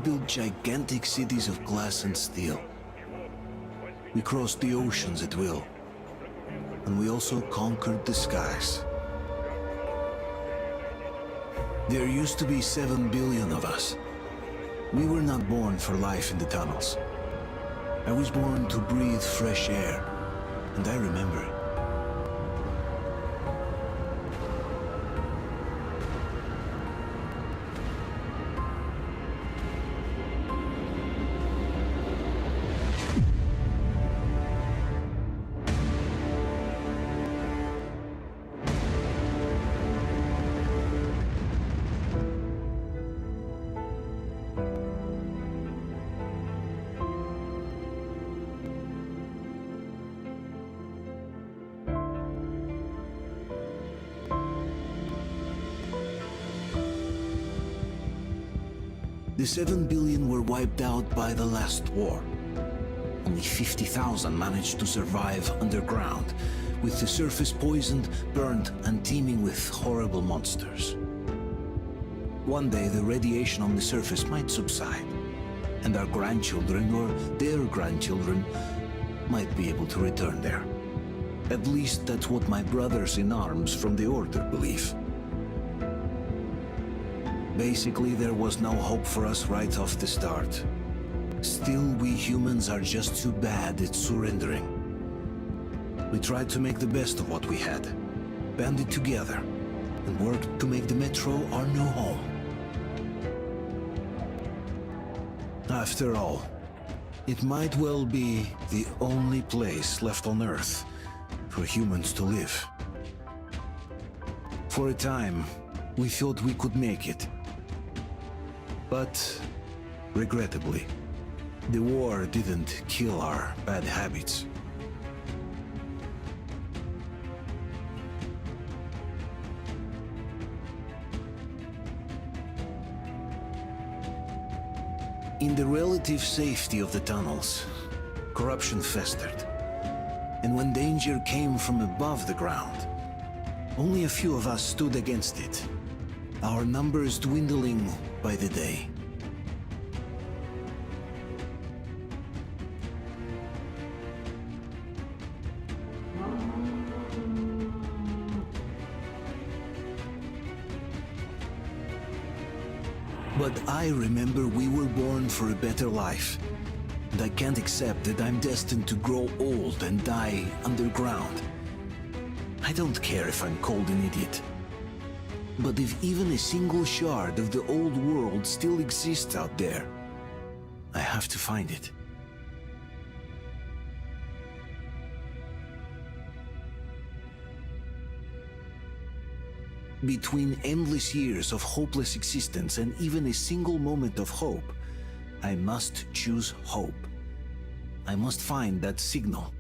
built gigantic cities of glass and steel. We crossed the oceans at will, and we also conquered the skies. There used to be 7 billion of us. We were not born for life in the tunnels. I was born to breathe fresh air, and I remember it. The 7 billion were wiped out by the last war. Only 50,000 managed to survive underground, with the surface poisoned, burned, and teeming with horrible monsters. One day the radiation on the surface might subside, and our grandchildren or their grandchildren might be able to return there. At least that's what my brothers in arms from the Order believe. Basically, there was no hope for us right off the start. Still, we humans are just too bad at surrendering. We tried to make the best of what we had, banded together, and worked to make the Metro our new home. After all, it might well be the only place left on Earth for humans to live. For a time, we thought we could make it. But, regrettably, the war didn't kill our bad habits. In the relative safety of the tunnels, corruption festered. And when danger came from above the ground, only a few of us stood against it, our numbers dwindling by the day. But I remember we were born for a better life, and I can't accept that I'm destined to grow old and die underground. I don't care if I'm called an idiot. But if even a single shard of the old world still exists out there, I have to find it. Between endless years of hopeless existence and even a single moment of hope, I must choose hope. I must find that signal.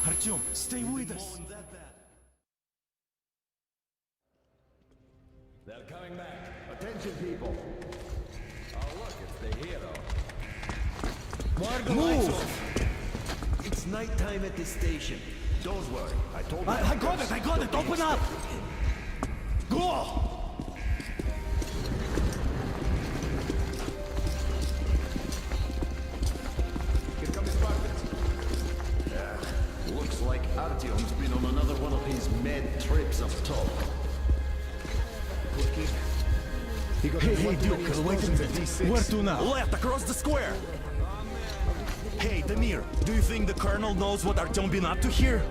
Артем, stay with us. They're coming back. Attention, people. Oh, look, it's the hero. Margo, Move! It's nighttime at this station. Don't worry. I told you. I got it. Open up. Go! Here comes Spartans. Looks like Artyom's been on another one of his mad trips up top. Hey, Duke, wait a minute. Where to now? Left, across the square! Hey, Damir, do you think the Colonel knows what Artyom been up to here?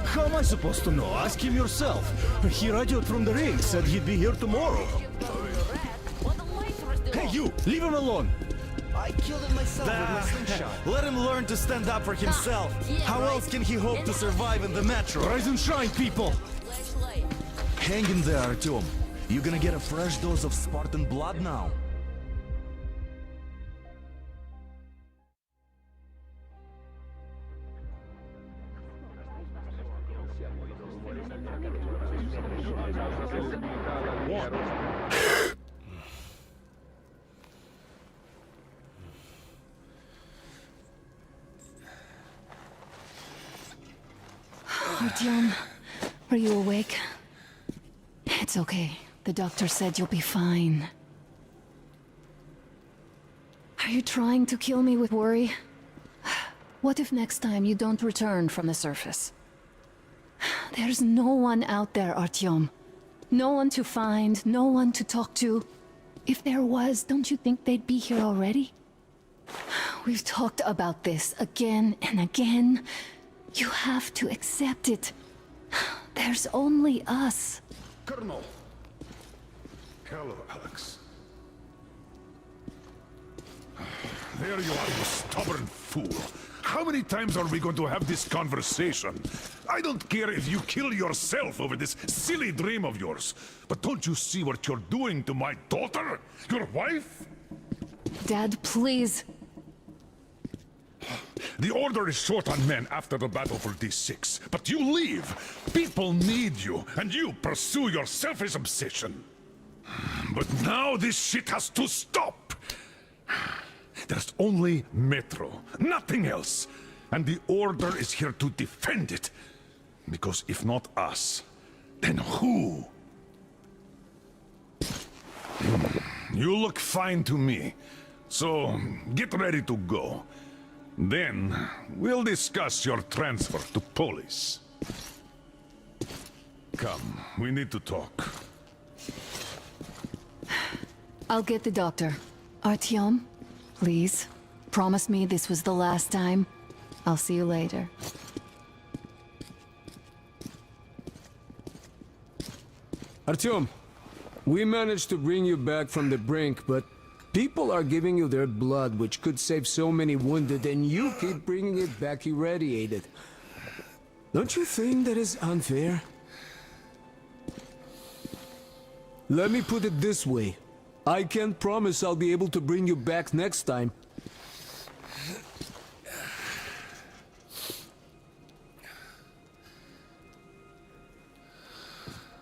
How am I supposed to know? Ask him yourself. He radioed from the ring, said he'd be here tomorrow. Hey, you! Leave him alone! I killed him myself with my slingshot. Let him learn to stand up for himself. How else can he hope to survive in the metro? Rise and shine, people! Hang in there, Artyom. You gonna get a fresh dose of Spartan blood now? Artyom, are you awake? It's okay. The doctor said you'll be fine. Are you trying to kill me with worry? What if next time you don't return from the surface? There's no one out there, Artyom. No one to find, no one to talk to. If there was, don't you think they'd be here already? We've talked about this again and again. You have to accept it. There's only us. Colonel! Hello, Alex. There you are, you stubborn fool. How many times are we going to have this conversation? I don't care if you kill yourself over this silly dream of yours. But don't you see what you're doing to my daughter? Your wife? Dad, please. The Order is short on men after the battle for D6. But you leave. People need you, and you pursue your selfish obsession. But now this shit has to stop. There's only Metro, nothing else. And the Order is here to defend it. Because if not us, then who? You look fine to me. So, get ready to go. Then, we'll discuss your transfer to Polis. Come, we need to talk. I'll get the doctor. Artyom, please, promise me this was the last time. I'll see you later. Artyom, we managed to bring you back from the brink, but people are giving you their blood, which could save so many wounded, and you keep bringing it back irradiated. Don't you think that is unfair? Let me put it this way. I can't promise I'll be able to bring you back next time.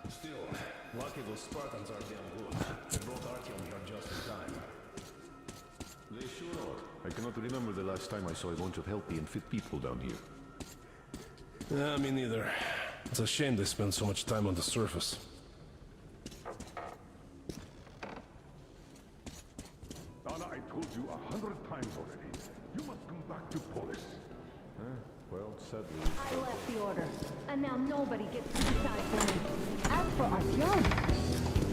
Still, lucky those Spartans are damn good. They brought Artyom here just in time. They sure are. I cannot remember the last time I saw a bunch of healthy and fit people down here. Yeah, me neither. It's a shame they spend so much time on the surface. Donna, I told you 100 times already. You must come back to Polis. Well, sadly... I left the order, and now nobody gets to decide for me. As for Artyom,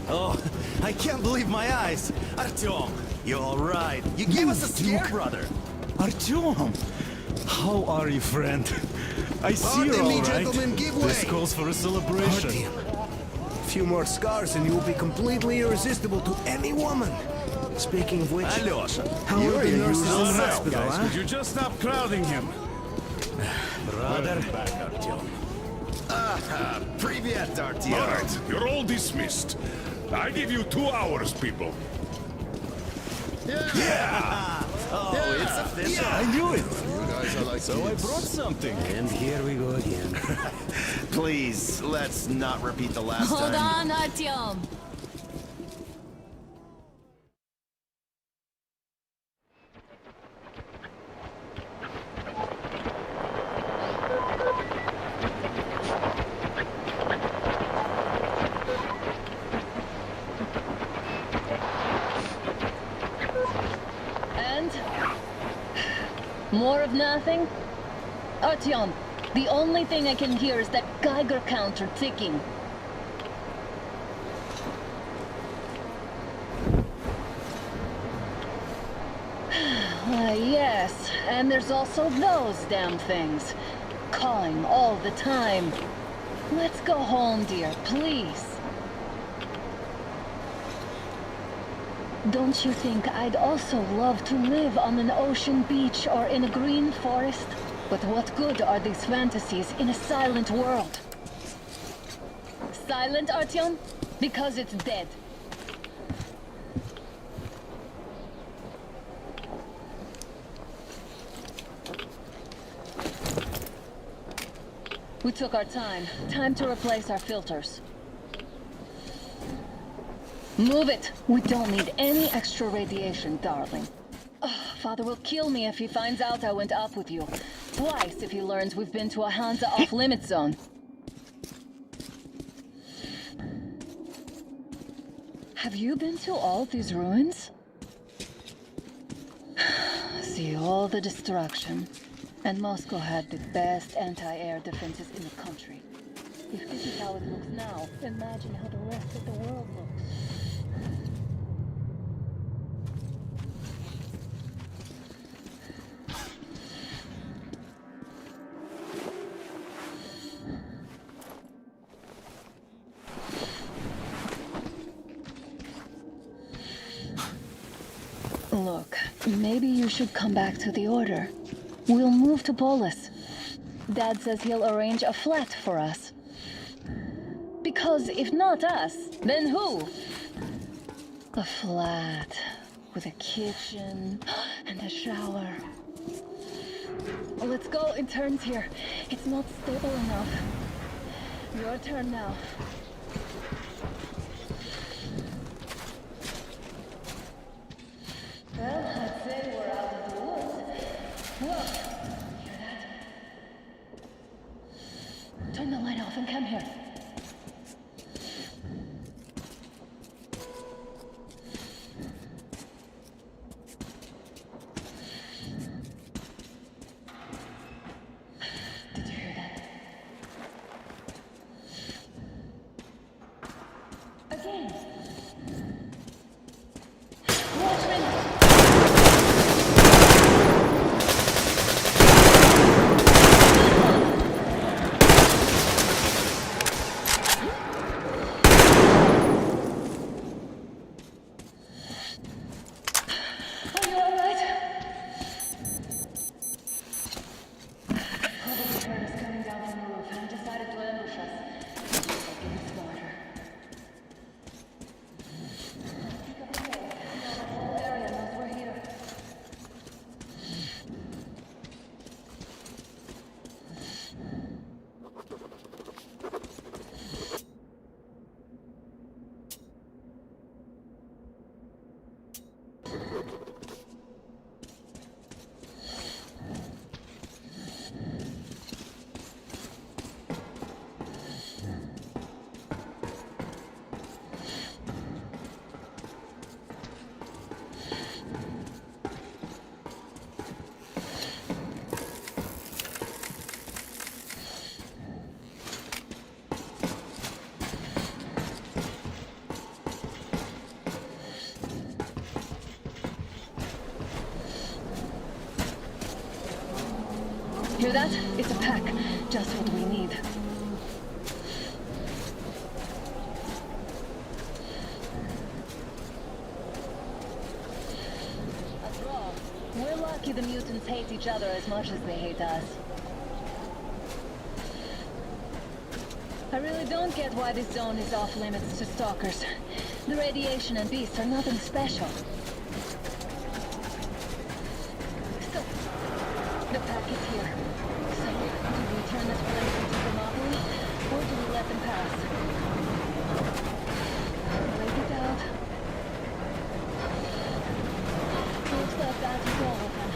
Oh, I can't believe my eyes. Artyom, you're all right. You gave us a scare, brother. Artyom! How are you, friend? I see you're Pardon me, all right. gentlemen, give This way. calls for a celebration. A few more scars and you will be completely irresistible to any woman. Speaking of which, Alyosha, how are the nurses in the Now, hospital, guys, huh? would you just stop crowding him? brother. Back, Artyom. Привет, Artyom. All right, you're all dismissed. I give you 2 hours, people. Oh, it's official. I knew it. You guys are like So I brought something. And here we go again. Please, let's not repeat the last Hold time. on, Artyom. and more of nothing. Artyom, the only thing I can hear is that Geiger counter ticking. Yes, and there's also those damn things. Calling all the time. Let's go home, dear, please. Don't you think I'd also love to live on an ocean beach or in a green forest? But what good are these fantasies in a silent world? Silent, Artyom? Because it's dead. We took our time. Time to replace our filters. Move it! We don't need any extra radiation, darling. Father will kill me if he finds out I went up with you. Twice if he learns we've been to a Hansa off-limit zone. Have you been to all these ruins? See all the destruction. And Moscow had the best anti-air defenses in the country. If this is how it looks now, imagine how the rest of the world looks. Look, maybe you should come back to the Order. We'll move to Polis. Dad says he'll arrange a flat for us. Because if not us, then who? A flat with a kitchen and a shower. Let's go in turns here. It's not stable enough. Your turn now. Well, I'd say we're out of the woods. Whoa! Hear that? Turn the light off and come here. Did you hear that? Again. Watchmen! Are you all right? Probably heard us coming down from the roof and decided to ambush us. Looks like getting smarter. Pick up the pace. Now the whole area knows we're here. Hear that? It's a pack. Just what we need. After all, we're lucky the mutants hate each other as much as they hate us. I really don't get why this zone is off limits to stalkers. The radiation and beasts are nothing special. So, the pack is here. So, do we turn this place into a monopoly, or do we let them pass? Wait it out. Looks like that is all of them.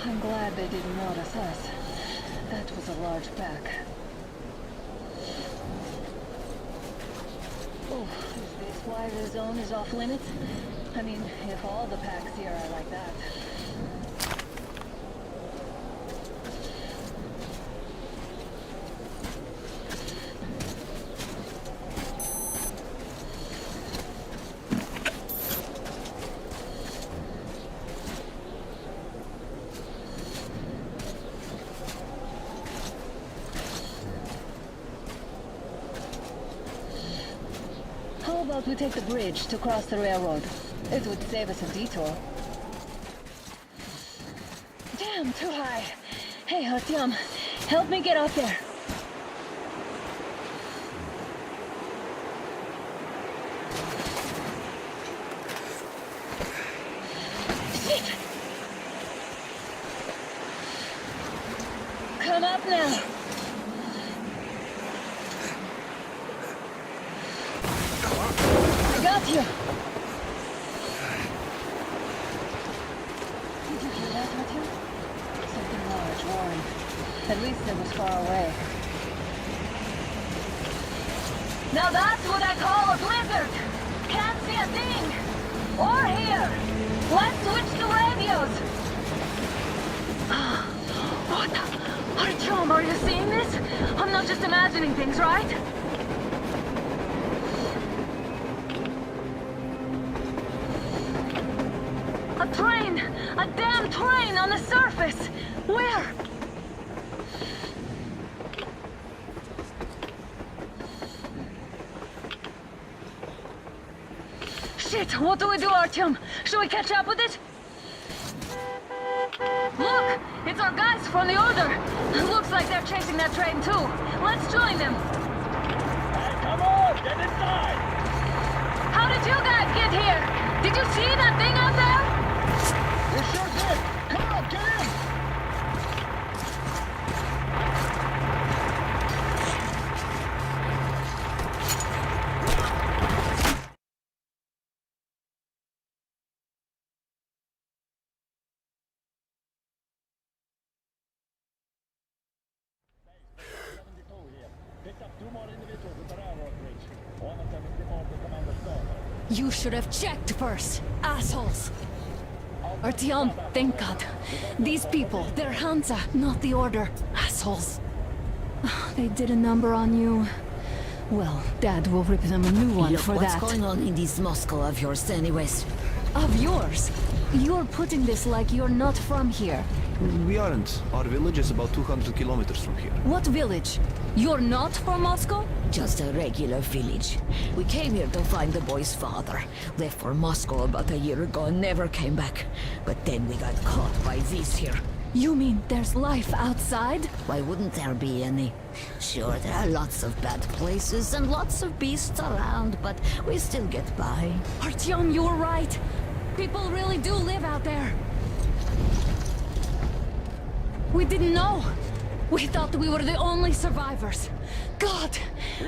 I'm glad they didn't notice us. That was a large pack. Oh, is this why the zone is off limits? I mean, if all the packs here are like that. How about we take the bridge to cross the railroad? It would save us a detour. Damn, too high. Hey, Artyom, help me get up there. Shit! Come up now. Got you! Did you hear that, Artyom? Something large, roaring. At least it was far away. Now that's what I call a blizzard! Can't see a thing! Or hear! Let's switch to radios! Artyom, are you seeing this? I'm not just imagining things, right? A train! A damn train on the surface! Where? Shit, what do we do, Artyom? Should we catch up with it? Look! It's our guys from the Order! Looks like they're chasing that train too. Let's join them! Hey, come on! Get inside! How did you guys get here? Did you see that thing out there? We sure did! Come on, get in! You should have checked first, assholes! Artyom, thank God. These people, they're Hansa, not the Order. Assholes. They did a number on you. Well, Dad will rip them a new one for what's that. going on in this Moscow of yours anyways? Of yours? You're putting this like you're not from here. We aren't. Our village is about 200 kilometers from here. What village? You're not from Moscow? Just a regular village. We came here to find the boy's father. Left for Moscow about a year ago and never came back. But then we got caught by these here. You mean there's life outside? Why wouldn't there be any? Sure, there are lots of bad places and lots of beasts around, but we still get by. Artyom, you were right. People really do live out there. We didn't know. We thought we were the only survivors. God,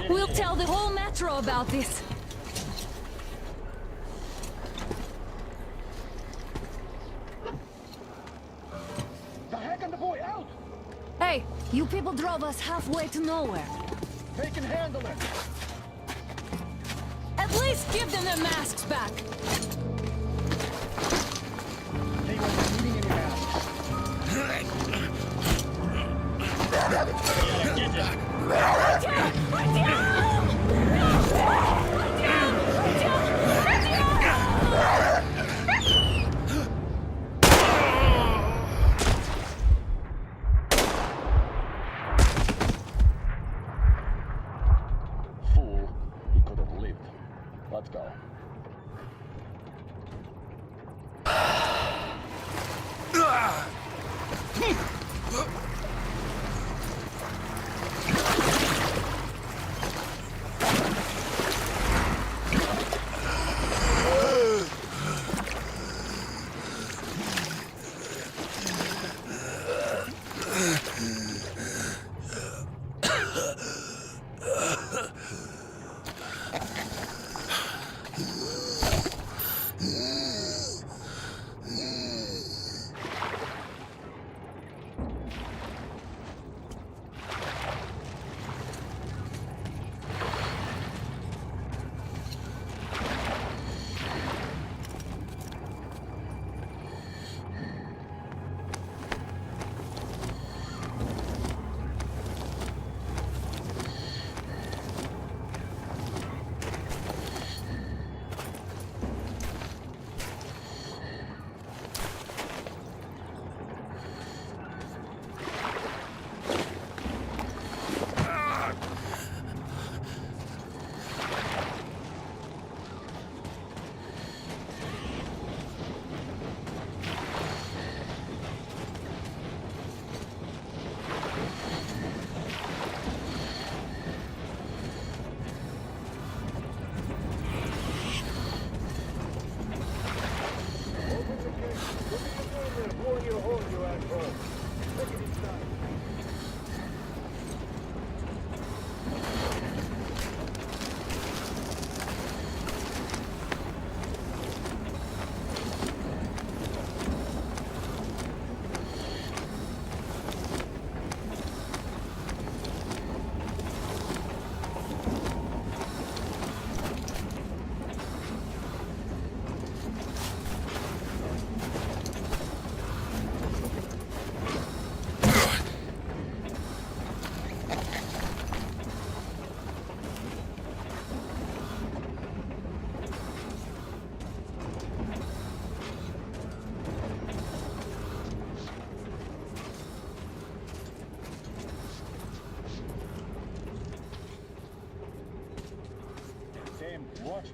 we'll tell the whole metro about this. The heck and the boy out! Hey, you people drove us halfway to nowhere. They can handle it! At least give them their masks back. They won't be needing any masks. Fool. He could have lived. Let's go.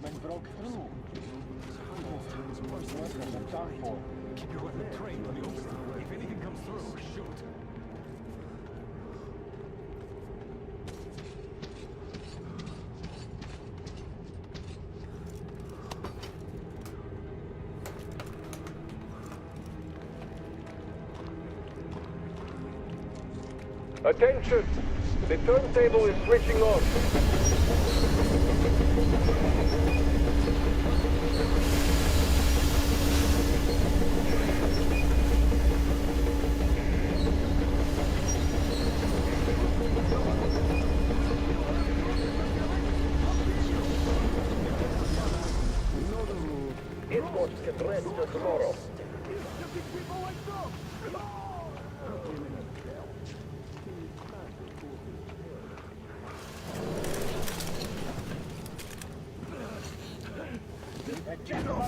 policemen broke through. Workers are done for. Keep your weapon trained on the open. If anything comes through, shoot. Attention! The turntable is switching on. Escorts can rest till tomorrow.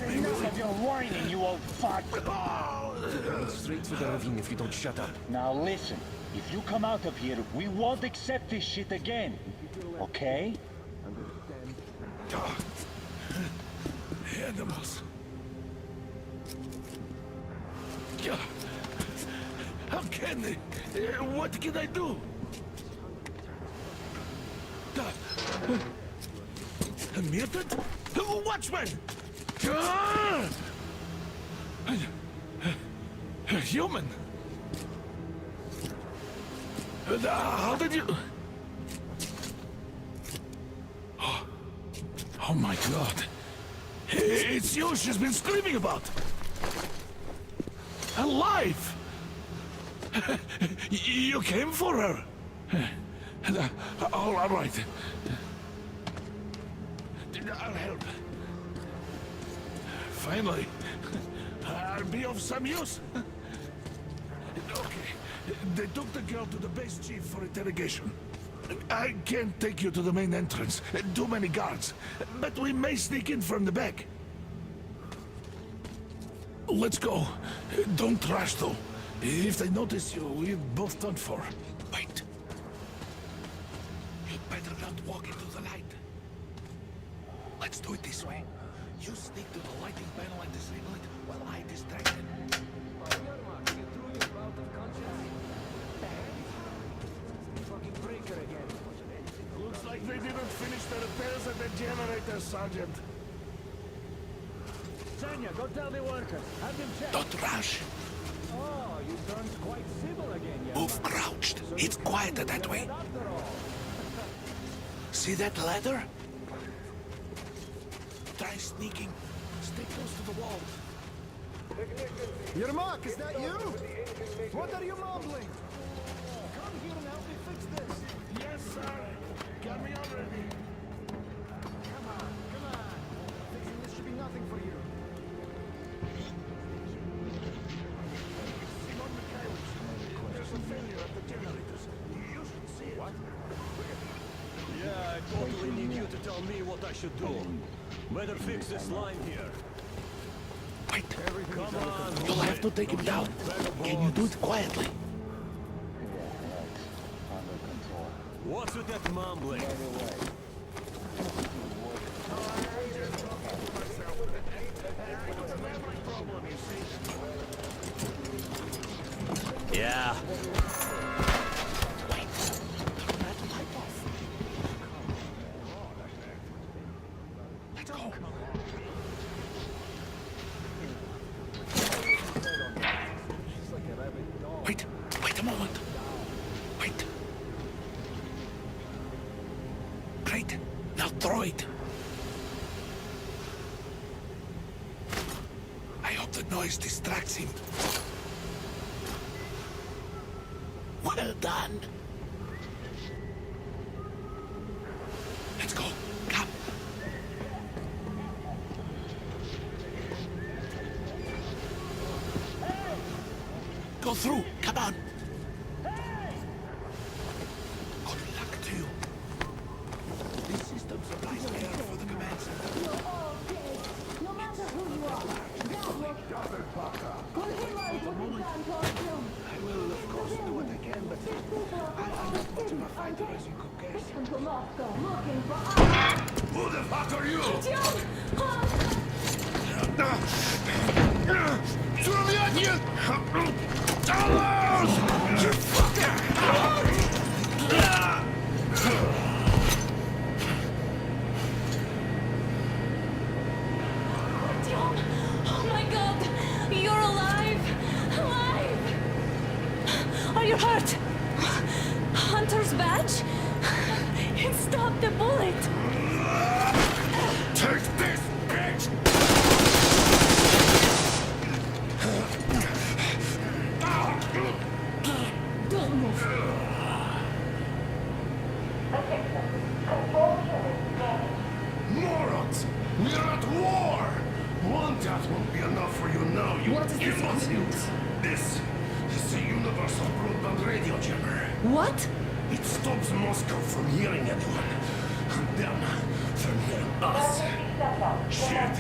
Enough of your whining, you old fuck! Straight for the ravine if you don't shut up. Now listen, if you come out of here, we won't accept this shit again. Okay? Animals. How can they? What can I do? A mutant? Watchman! A human? How did you... Oh my God. It's you she's been screaming about. Alive! You came for her. All right. I'll help. Finally, I'll be of some use. Okay, they took the girl to the base chief for interrogation. I can't take you to the main entrance. Too many guards. But we may sneak in from the back. Let's go. Don't rush, though. If they notice you, we're both done for. Wait. You better not walk into the light. Let's do it this way. You sneak to the lighting panel and disable it while I distract him. Looks like they didn't finish the repairs at the generator, Sergeant. Tanya, go tell the workers. Have them check. Don't rush. Oh, you turned quite civil again, yeah. Move crouched. It's quieter that way. See that ladder? Try sneaking. Stay close to the wall. Yermak, is that you? What are you mumbling? Come here and help me fix this. Yes, sir. Got me already. Come on. Fixing this should be nothing for you. There's a failure at the generators. You should see it. What? Yeah, I totally need you to tell me what I should do. Better fix this line here. Wait. Come on. You'll have to take him down. Can you do it quietly? What's with that mumbling? Yeah. Let's go. Wait a moment. Wait. Great. Now throw it. I hope the noise distracts him. Well done. Let's go. Come. Go through. Come on. Good luck to you. This system supplies air for the command center. You're all dead. No matter who you are. That was... Continue to be done, Costume. I will, of course, do what I can, Who the fuck are you? You Oh my god! You're alive! Alive! Are you hurt? Hunter's badge? It stopped the bullet! take this, bitch! Don't move. Morons! We're at war! One death won't be enough for you now, you What is this equipment? This is a universal broadband radio jammer. What? It stops Moscow from hearing anyone. And them from hearing us. Shit.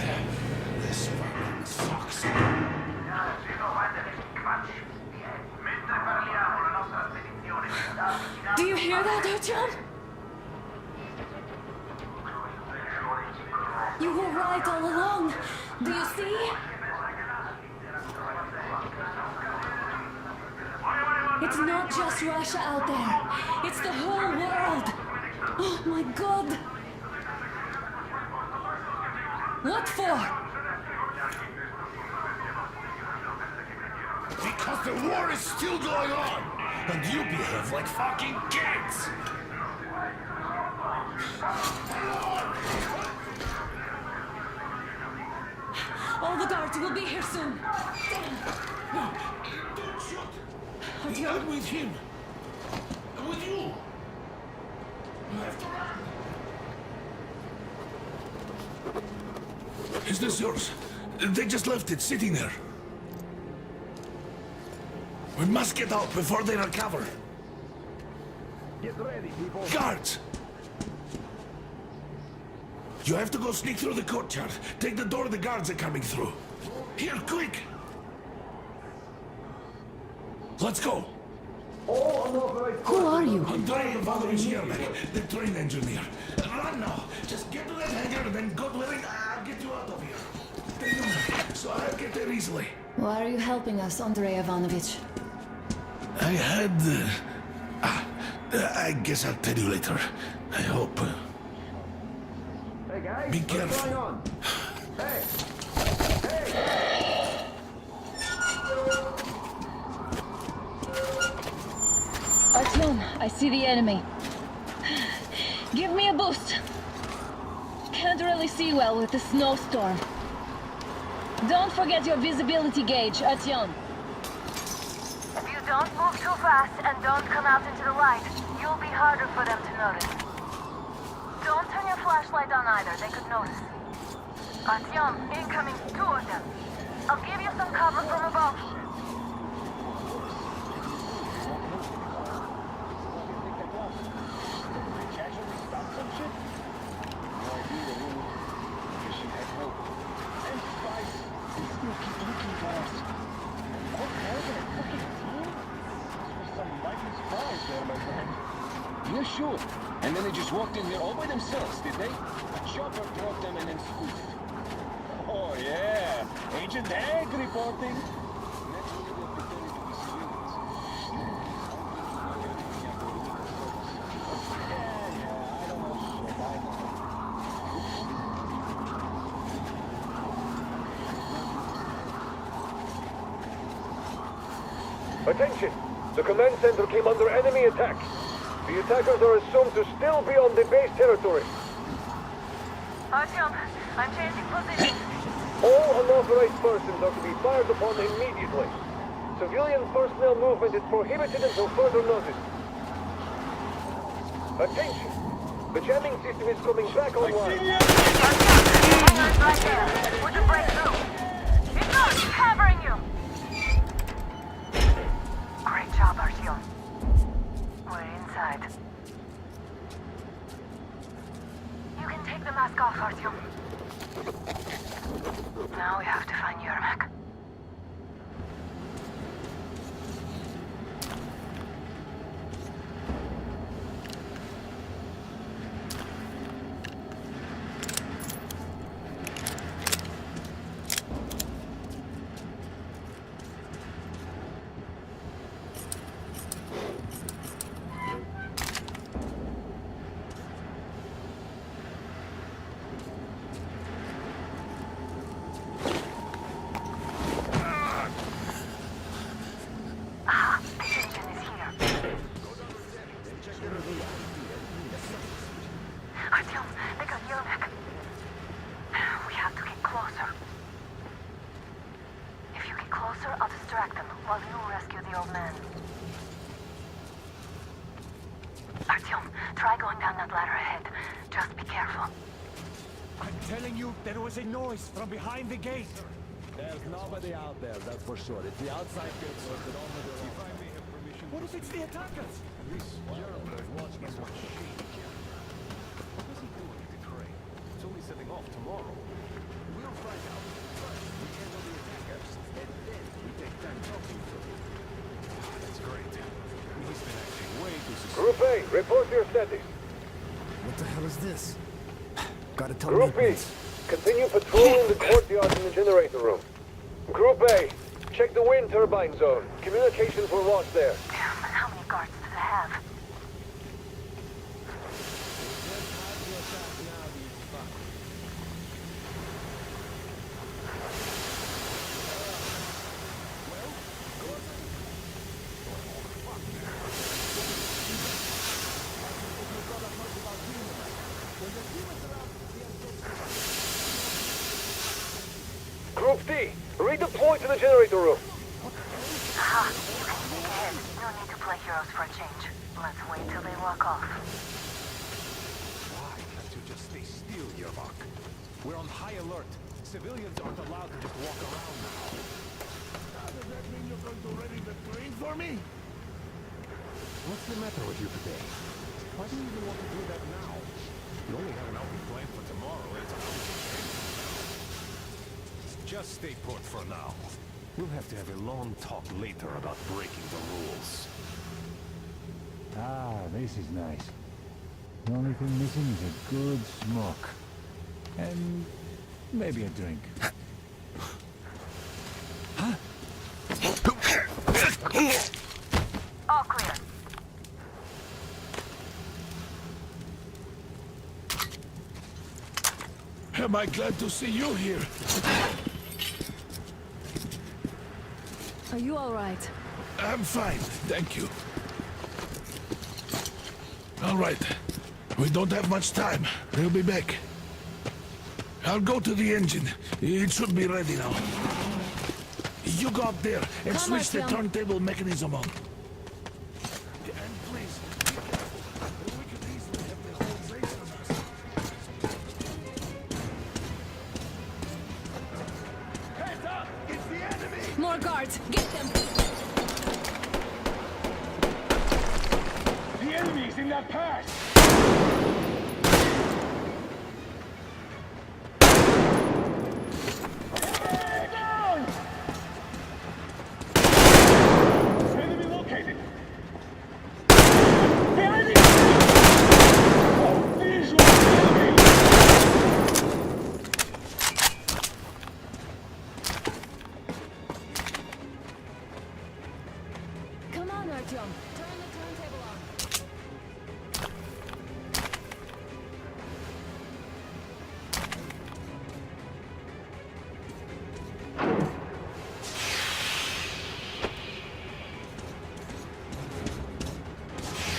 This fucking sucks. Do you hear that, Artyom? You were right all along. Do you see? It's not just Russia out there. It's the whole world. Oh my god. What for? Because the war is still going on. And you behave like fucking kids. All the guards will be here soon. Don't shoot. Artyom? I'm with him. I'm with you. You have to run. Is this yours? They just left it sitting there. We must get out before they recover. Get ready, people. Guards! You have to go sneak through the courtyard. Take the door the guards are coming through. Here, quick! Let's go! Who are you? Andrei Ivanovich Yermak, the train engineer. Run now! Just get to that hangar, then God willing, I'll get you out of here. Take them, so I'll get there easily. Why are you helping us, Andrei Ivanovich? I had... I guess I'll tell you later. I hope. Hey guys, Be what's careful. going on? Hey! Hey! Artyom, I see the enemy. Give me a boost. Can't really see well with the snowstorm. Don't forget your visibility gauge, Artyom. If you don't move too fast and don't come out into the light, you'll be harder for them to notice. Don't turn your flashlight on either, they could notice. Artyom, incoming, 2 of them. I'll give you some cover from above. Yeah, sure. And then they just walked in here all by themselves, did they? A chopper brought them and then squeezed. Oh, yeah. Agent Egg reporting. Attention! The command center came under enemy attack. The attackers are assumed to still be on the base territory. Artyom, I'm changing position. All unauthorized persons are to be fired upon immediately. Civilian personnel movement is prohibited until further notice. Attention! The jamming system is coming back online. Hangar's right there. We can break through. It's us, covering you. Great job, Artyom. We're inside. You can take the mask off, Artyom. Now we have to find Yermak. closer, I'll distract them while you rescue the old man. Artyom, try going down that ladder ahead. Just be careful. I'm telling you, there was a noise from behind the gate. There's nobody out there, that's for sure. It's the outside gate, so it's on the door. If I may have permission. What if it's the attackers? This Europe is watching us with shame here. What is he doing in the train? It's only setting off tomorrow. We'll find out. First, we handle the attackers, and then we take time talking to them. That's great. He's been acting way too suspicious. Group A, report your status. What the hell is this? Gotta tell Group B, maintenance. continue patrolling the courtyard in the generator room. Group A, check the wind turbine zone. Communications were lost there. Damn, how many guards do they have? Group D, redeploy to the generator room. Aha, you can sneak ahead. No need to play heroes for a change. Let's wait till they walk off. Why can't you just stay still, Yermak? We're on high alert. Civilians aren't allowed to just walk around now. Does that mean you're going to ready the train for me? What's the matter with you today? Why do you even want to do that now? You only have an outing planned for tomorrow, and it's out. Just stay put for now. We'll have to have a long talk later about breaking the rules. Ah, this is nice. The only thing missing is a good smoke. And maybe a drink. All clear. Am I glad to see you here? Are you all right? I'm fine, thank you. All right. We don't have much time. We'll be back. I'll go to the engine. It should be ready now. You go up there and Come, switch the Artyom. turntable mechanism on. And please, be careful. We could easily have the whole base on us. Heads up! It's the enemy! More guards! Get them! The enemy's in that pass! Down! Enemy located! Behind you! Oh, visual enemy! Come on, Artyom. Turn the turntable on.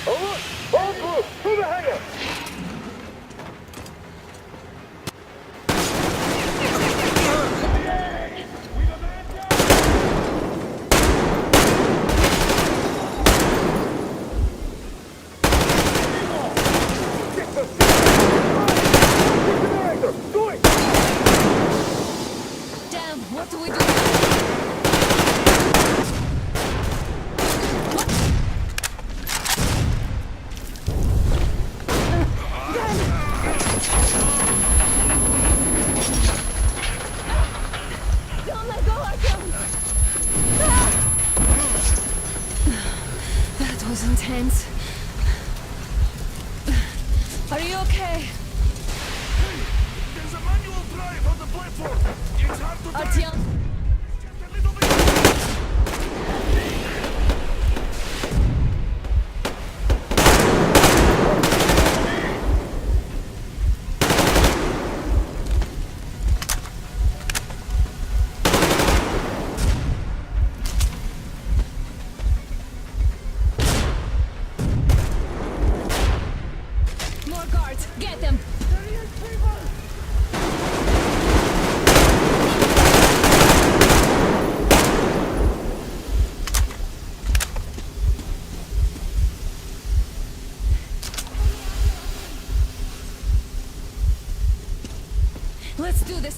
Alert! All groups, to the hangar! Generator, going! Damn, what do we do? Don't let go, Artyom! Ah! That was intense. Are you okay? There's a manual drive on the platform. It's hard to drive. Artyom? Just a little bit. More guards! Get them!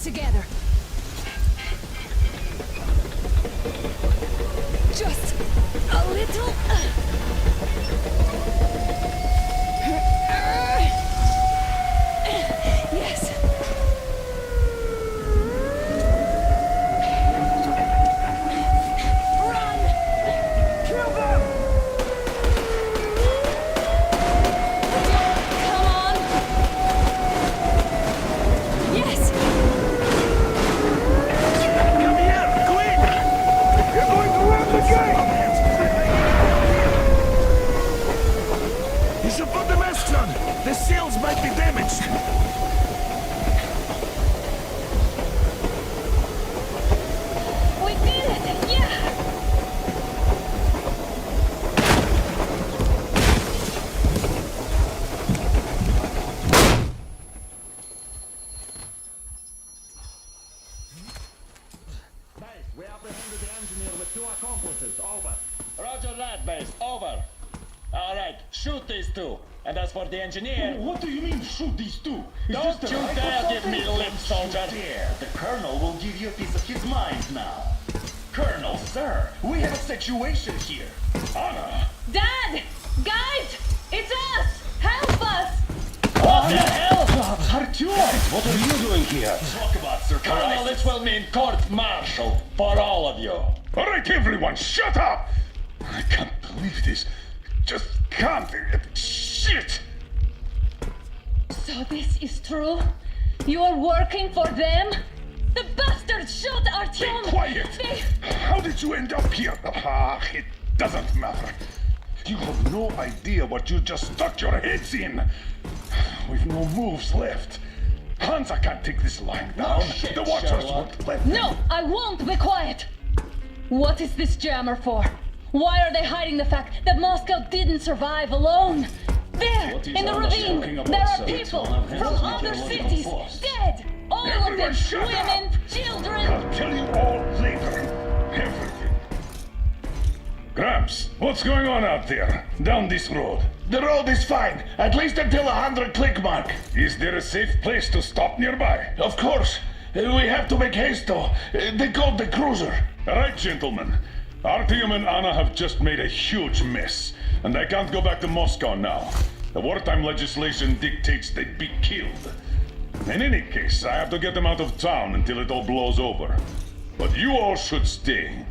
together. Just a little. Yes. Run! Kill them! Come on! Yes! Come here, quick! You're going to run the gate! You should put the masks on. The seals might be damaged. We did it! Yeah! Base, we apprehended the engineer with 2 accomplices. Over. Roger that, Base. Over. All right, shoot these 2. And as for the engineer... What do you mean, shoot these 2? Don't you dare give me lip, soldier! Here, the Colonel will give you a piece of his mind now. Colonel, sir, we have a situation here. Anna! Dad! Guys! It's us! Help us! What the hell? Artyom! What are you doing here? Talk about surprise. Colonel, this will mean court-martial for all of you. All right, everyone, shut up! I can't believe this. Just can't. Shit! So this is true? You are working for them? The bastards shot Artyom! Be quiet! They... How did you end up here? Ah, it doesn't matter. You have no idea what you just stuck your heads in. We've no moves left. Hansa can't take this lying down. shit, The Watchers Sherlock. won't let No, I won't be quiet! What is this jammer for? Why are they hiding the fact that Moscow didn't survive alone? There, What is in the Anna ravine, talking about, there are sir? people It's one of from his other meteorological cities, force. dead! All of Everyone them, shut up! women, children! I'll tell you all later. Everything. Gramps, what's going on out there? Down this road? The road is fine, at least until 100 click mark. Is there a safe place to stop nearby? Of course. We have to make haste though. They called the cruiser. All right, gentlemen. Artyom and Anna have just made a huge mess, and they can't go back to Moscow now. The wartime legislation dictates they be killed. In any case, I have to get them out of town until it all blows over. But you all should stay.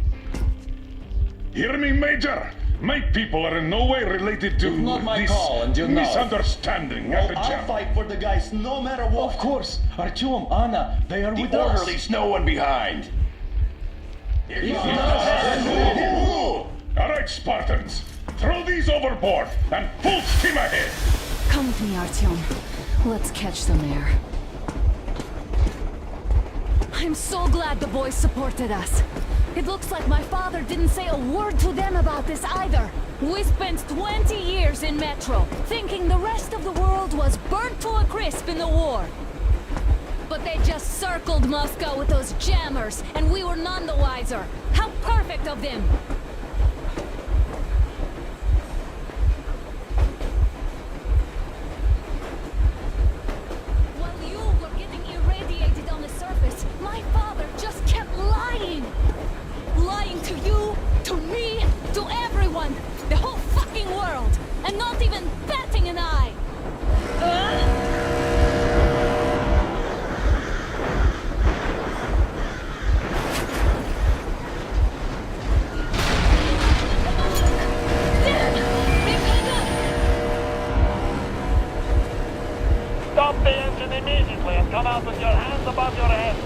Hear me, Major? My people are in no way related to It's not my this call, and you know it. misunderstanding at the I'll jam. fight for the guys no matter what. Of course, Artyom, Anna, they are with The us. orderlies, no one behind. All right, Spartans. Throw these overboard and full steam ahead. Come with me, Artyom. Let's catch some air. I'm so glad the boys supported us. It looks like my father didn't say a word to them about this either. We spent 20 years in Metro, thinking the rest of the world was burnt to a crisp in the war. But they just circled Moscow with those jammers, and we were none the wiser. How perfect of them! While you were getting irradiated on the surface, my father just kept lying! Lying to you, to me, to everyone! The whole fucking world! And not even batting an eye! Stop the engine immediately and come out with your hands above your head.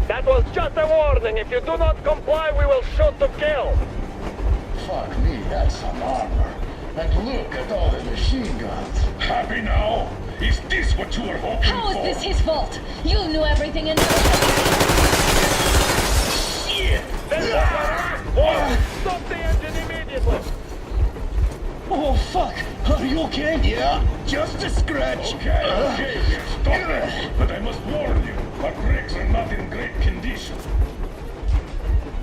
That was just a warning. If you do not comply, we will shoot to kill. Fuck me, that's some armor. And look at all the machine guns. Happy now? Is this what you were hoping How is for? this his fault? You knew everything and... Shit! Stop the engine immediately. Oh, fuck! Are you okay? Yeah, just a scratch. Okay, stop it. But I must warn you, our brakes are not in great condition.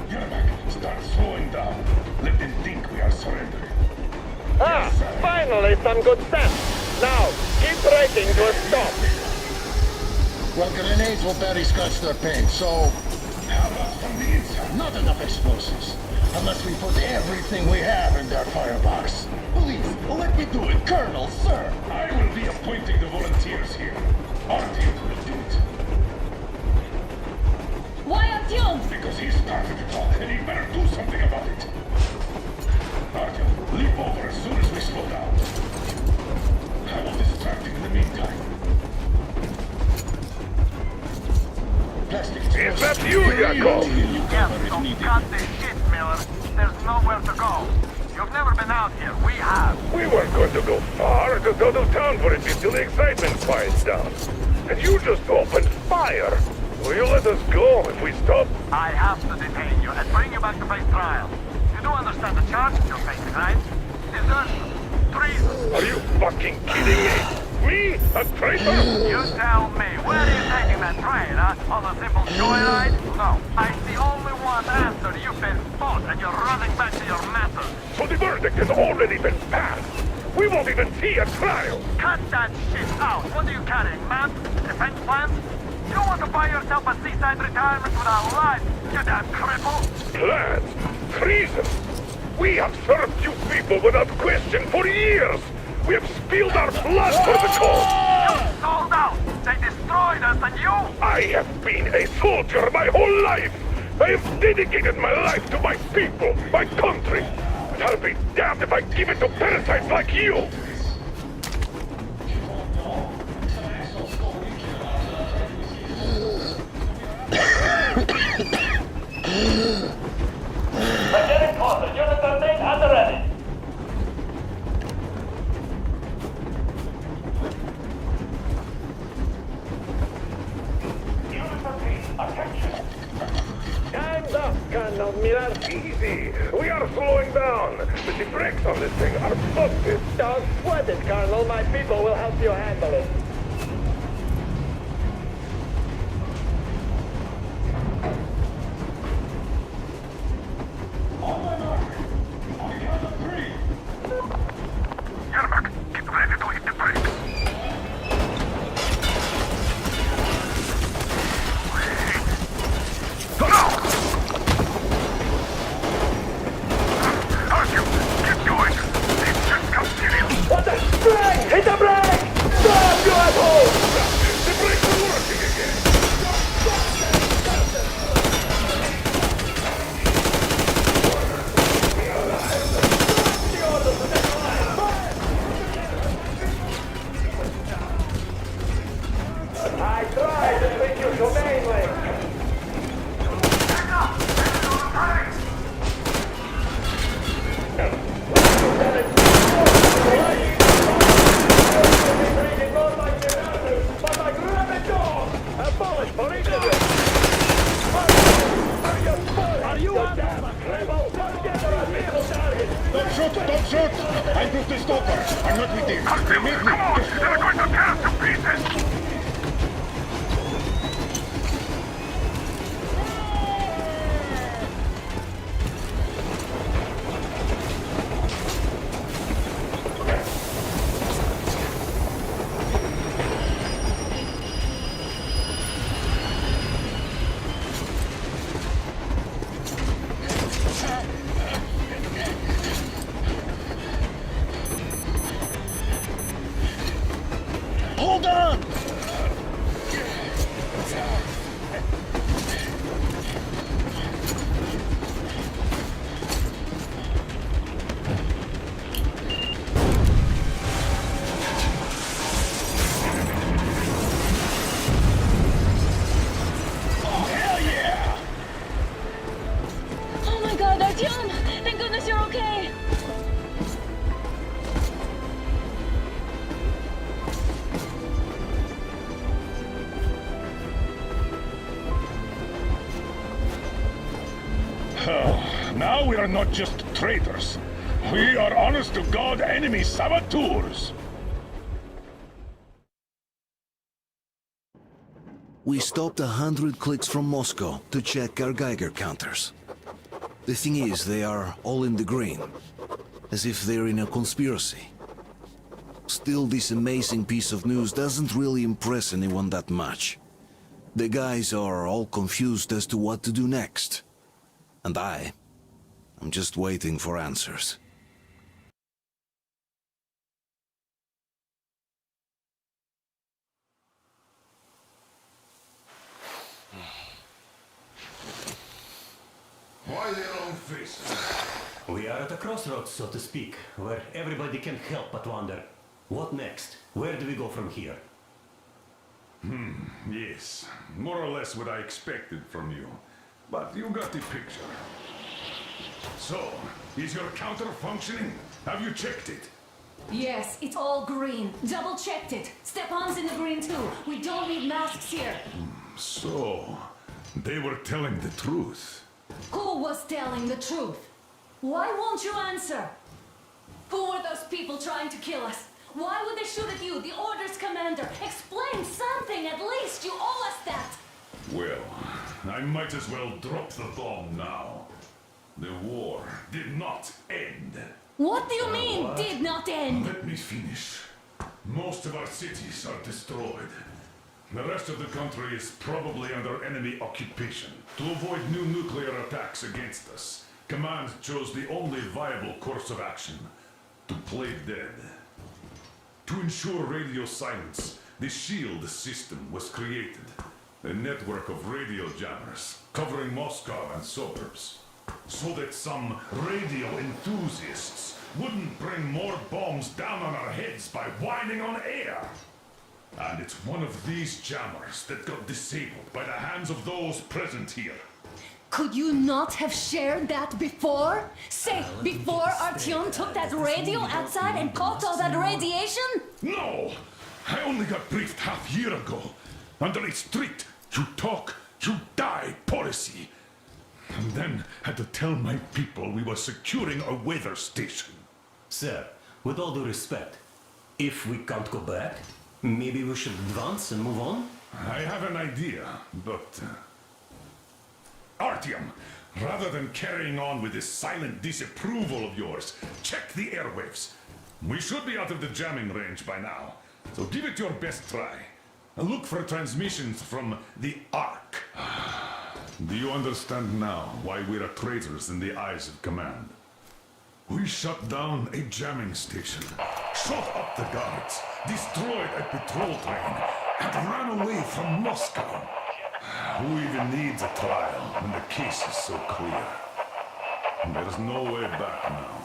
Yermak, start slowing down. Let them think we are surrendering. Ah, finally some good sense. Now, keep braking to a stop. Well, grenades will barely scratch their paint, so... How about from the inside? Not enough explosives. Unless we put everything we have in their firebox. Please, let me do it, Colonel, sir. I will be appointing the volunteers here. Artyom will do it. Why Artyom? Because he started it all, and he better do something about it. Artyom, leap over as soon as we slow down. I will distract him in the meantime. Plastic Is that you, Yakov? Yes, so cut this shit, Miller. There's nowhere to go. You've never been out here. We have. We weren't going to go far, just out of town for a bit till the excitement quiets down. And you just opened fire. Will you let us go if we stop? I have to detain you and bring you back to face trial. You do understand the charge you're facing, right? Desertion. Treason. Are you fucking kidding me? Me? A traitor? You tell me, where are you taking that train, huh? On a simple joyride? No. I'm the only one after you've been fought and you're running back to your masters. So the verdict has already been passed. We won't even see a trial. Cut that shit out. What are you carrying, man? Defense plans? You don't want to buy yourself a seaside retirement without life, you damn cripple. Plans? Treason? We have served you people without question for years. We have spilled our blood for the cause. You sold out. They destroyed us and you... I have been a soldier my whole life. I have dedicated my life to my people, my country. And I'll be damned if I give it to parasites like you. Lieutenant Carter, Unit 13 at the ready. Unit 13, attention. Time's up, Colonel Miller. Easy. We are slowing down. But the brakes on this thing are busted. Don't sweat it, Colonel. My people will help you handle it. Yermak, get ready to hit the brakes. Go now! Artyom, get going! This just comes in. What the? Brake! Hit the brake! Stop, you asshole! The brakes are working again. I tried to bring you humanely. Don't shoot! Don't shoot! I took the stopper. I'm not with him. Artyom, Leave me. come on! They're going to tear us to pieces! Hold on! Oh my god, Artyom! Thank goodness you're okay! Now we are not just traitors. We are honest-to-God enemy saboteurs. We stopped 100 clicks from Moscow to check our Geiger counters. The thing is, they are all in the green. as if they're in a conspiracy. Still, this amazing piece of news doesn't really impress anyone that much. The guys are all confused as to what to do next. And I'm just waiting for answers. Why their own faces? We are at a crossroads, so to speak, where everybody can help but wonder, what next? Where do we go from here? Yes, more or less what I expected from you. But you got the picture. So, is your counter functioning? Have you checked it? Yes, it's all green. Double-checked it. Stepan's in the green too. We don't need masks here. So, they were telling the truth. Who was telling the truth? Why won't you answer? Who were those people trying to kill us? Why would they shoot at you, the Order's commander? Explain something, at least. You owe us that. Well, I might as well drop the bomb now. The war did not end. What do you mean, did not end? Let me finish. Most of our cities are destroyed. The rest of the country is probably under enemy occupation. To avoid new nuclear attacks against us, Command chose the only viable course of action: to play dead. To ensure radio silence, the SHIELD system was created. A network of radio jammers covering Moscow and suburbs. So that some radio enthusiasts wouldn't bring more bombs down on our heads by whining on air. And it's one of these jammers that got disabled by the hands of those present here. Could you not have shared that before? Say, before Artyom took that radio outside and caught all that radiation? No! I only got briefed half year ago. Under a strict, you talk, you die policy. And then had to tell my people we were securing a weather station. Sir, with all due respect, if we can't go back, maybe we should advance and move on? I have an idea, but... Artyom, rather than carrying on with this silent disapproval of yours, check the airwaves. We should be out of the jamming range by now, so give it your best try. Look for transmissions from the Ark. Do you understand now why we're traitors in the eyes of Command? We shut down a jamming station, shot up the guards, destroyed a patrol train, and ran away from Moscow. Who even needs a trial when the case is so clear? There's no way back now.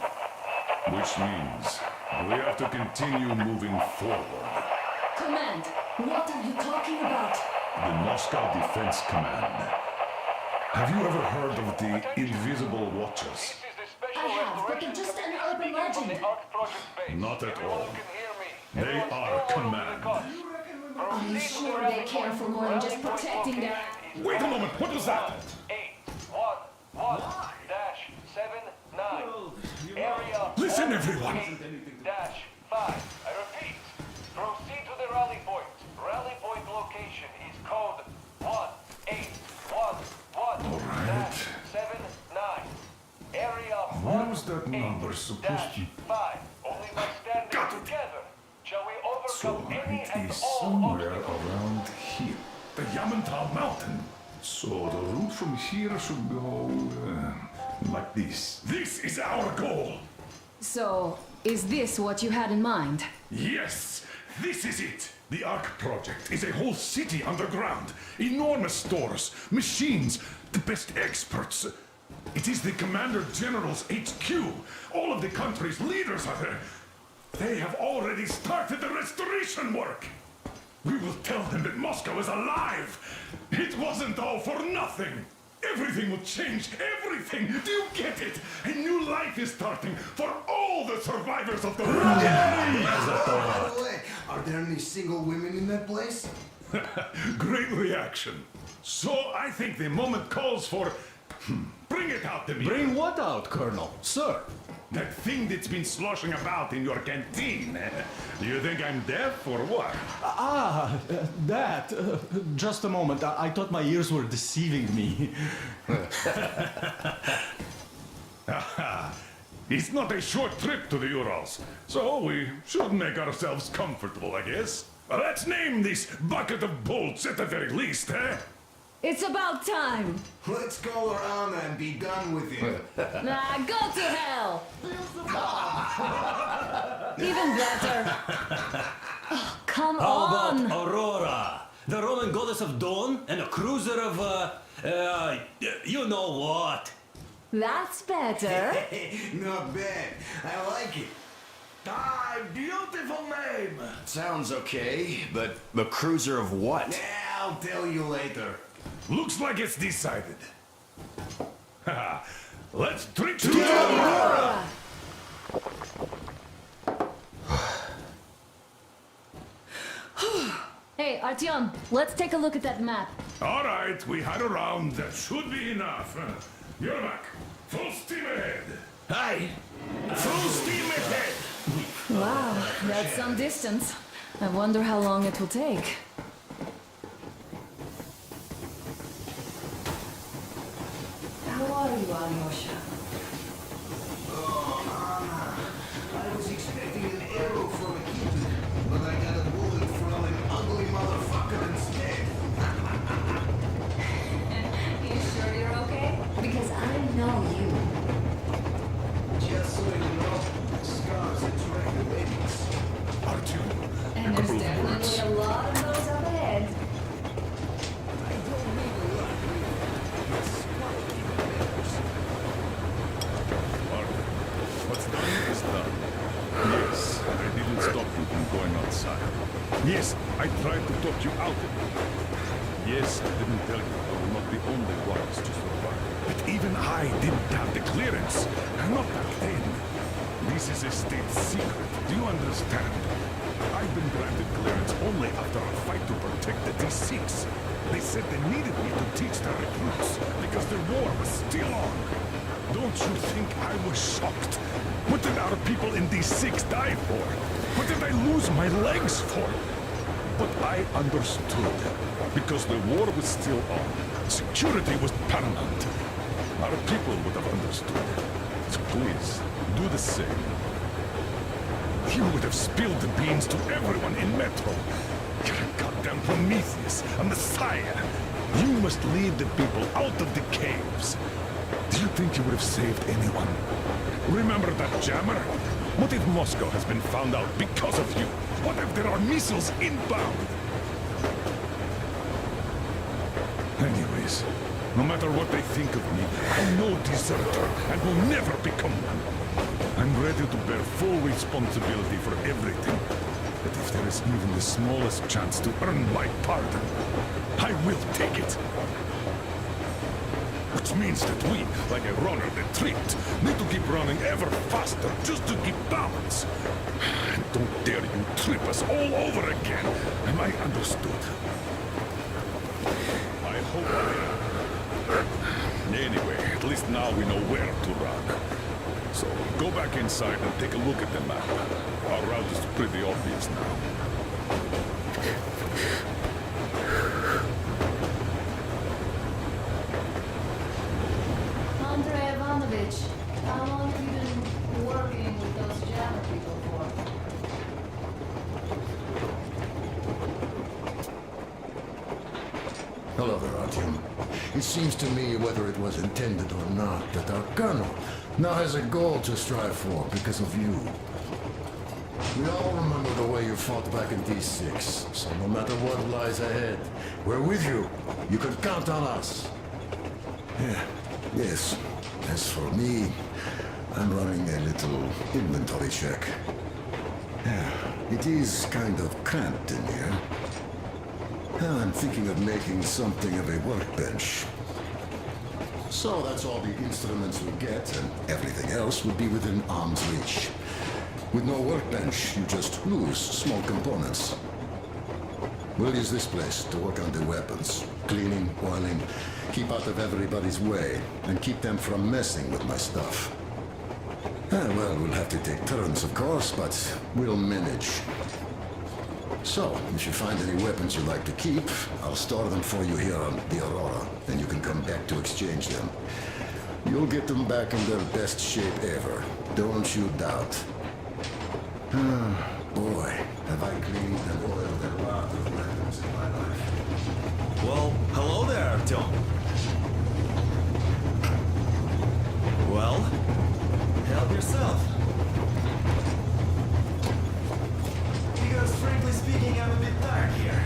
Which means we have to continue moving forward. Command, what are you talking about? The Moscow Defense Command. Have you ever heard of the Invisible Watchers? I have, but they're just an urban legend. Not at all. They are Command. Are you sure they care for more than just protecting their... Wait a moment, what was that? 811-79. Area... Listen, everyone! -5. I repeat, proceed to the rally point. Rally point location is code 1811-79. Area... Where was that number supposed to... 5. Only by standing together shall we overcome So any it and is all somewhere obstacles. around here. The Yamantau Mountain. So the route from here should go... like this. This is our goal! So, is this what you had in mind? Yes! This is it! The Ark Project is a whole city underground. Enormous stores, machines, the best experts. It is the Commander General's HQ. All of the country's leaders are there. They have already started the restoration work. We will tell them that Moscow is alive. It wasn't all for nothing. Everything will change. Everything. Do you get it? A new life is starting for all the survivors of the war. By the way, are there any single women in that place? Great reaction. So I think the moment calls for... Bring it out to me. Bring what out, Colonel? Sir? That thing that's been sloshing about in your canteen. Do you think I'm deaf or what? That. Just a moment. I thought my ears were deceiving me. It's not a short trip to the Urals, so we should make ourselves comfortable, I guess. Let's name this bucket of bolts at the very least, eh? It's about time. Let's go around and be done with it. Nah, go to hell. Even better. Oh, come How on. about Aurora, the Roman goddess of dawn and a cruiser of, you know what? That's better. Not bad. I like it. Ah, beautiful name. Sounds okay, but the cruiser of what? Yeah, I'll tell you later. Looks like it's decided. Let's treat to Aurora. Hey, Artyom, let's take a look at that map. All right, we had a round. That should be enough. You're back. Full steam ahead. Hi. Full steam ahead. Wow, that's some distance. I wonder how long it will take. How are you, Alyosha? Oh, Anna. I was expecting an arrow from a kitten, but I got a bullet from an ugly motherfucker instead. You sure you're okay? Because I know you. Just so you know, scars attract the babies. Artyom, And there's definitely a lot of those up ahead. what's done is done. Yes, I didn't stop you from going outside. Yes, I tried to talk you out of it. Yes, I didn't tell you I were not the only ones to survive. But even I didn't have the clearance. Not back then. This is a state secret. Do you understand? I've been granted clearance only after a fight to protect the D6. They said they needed me to teach their recruits because the war was still on. Don't you think I was shocked? What did our people in D6 die for? What did I lose my legs for? But I understood. Because the war was still on. Security was paramount. Our people would have understood. So please, do the same. You would have spilled the beans to everyone in Metro. You're a goddamn Prometheus, a messiah. You must lead the people out of the caves. Do you think you would have saved anyone? Remember that jammer? What if Moscow has been found out because of you? What if there are missiles inbound? Anyways, no matter what they think of me, I'm no deserter and will never become one. I'm ready to bear full responsibility for everything. But if there is even the smallest chance to earn my pardon, I will take it. Which means that we, like a runner that tripped, need to keep running ever faster just to keep balance. And don't dare you trip us all over again. Am I understood? I hope I am. Anyway, at least now we know where to run. So, go back inside and take a look at the map. Our route is pretty obvious now. Andrei Ivanovich, how long have you been working with those jammer people for? Hello there, Artyom. It seems to me, whether it was intended or not, that our colonel now has a goal to strive for because of you. We all remember the way you fought back in D6, so no matter what lies ahead, we're with you. You can count on us. Yeah, yes. As for me, I'm running a little inventory check. Yeah, it is kind of cramped in here. I'm thinking of making something of a workbench. So that's all the instruments we get, and everything else would be within arm's reach. With no workbench, you just lose small components. We'll use this place to work on the weapons. Cleaning, oiling, keep out of everybody's way, and keep them from messing with my stuff. Well, we'll have to take turns, of course, but we'll manage. So, if you find any weapons you like to keep, I'll store them for you here on the Aurora, and you can come back to exchange them. You'll get them back in their best shape ever. Don't you doubt. Boy, have I cleaned and oiled a lot of weapons in my life. Well, hello there, Tom. Well, help yourself. Because frankly speaking, I'm a bit tired here.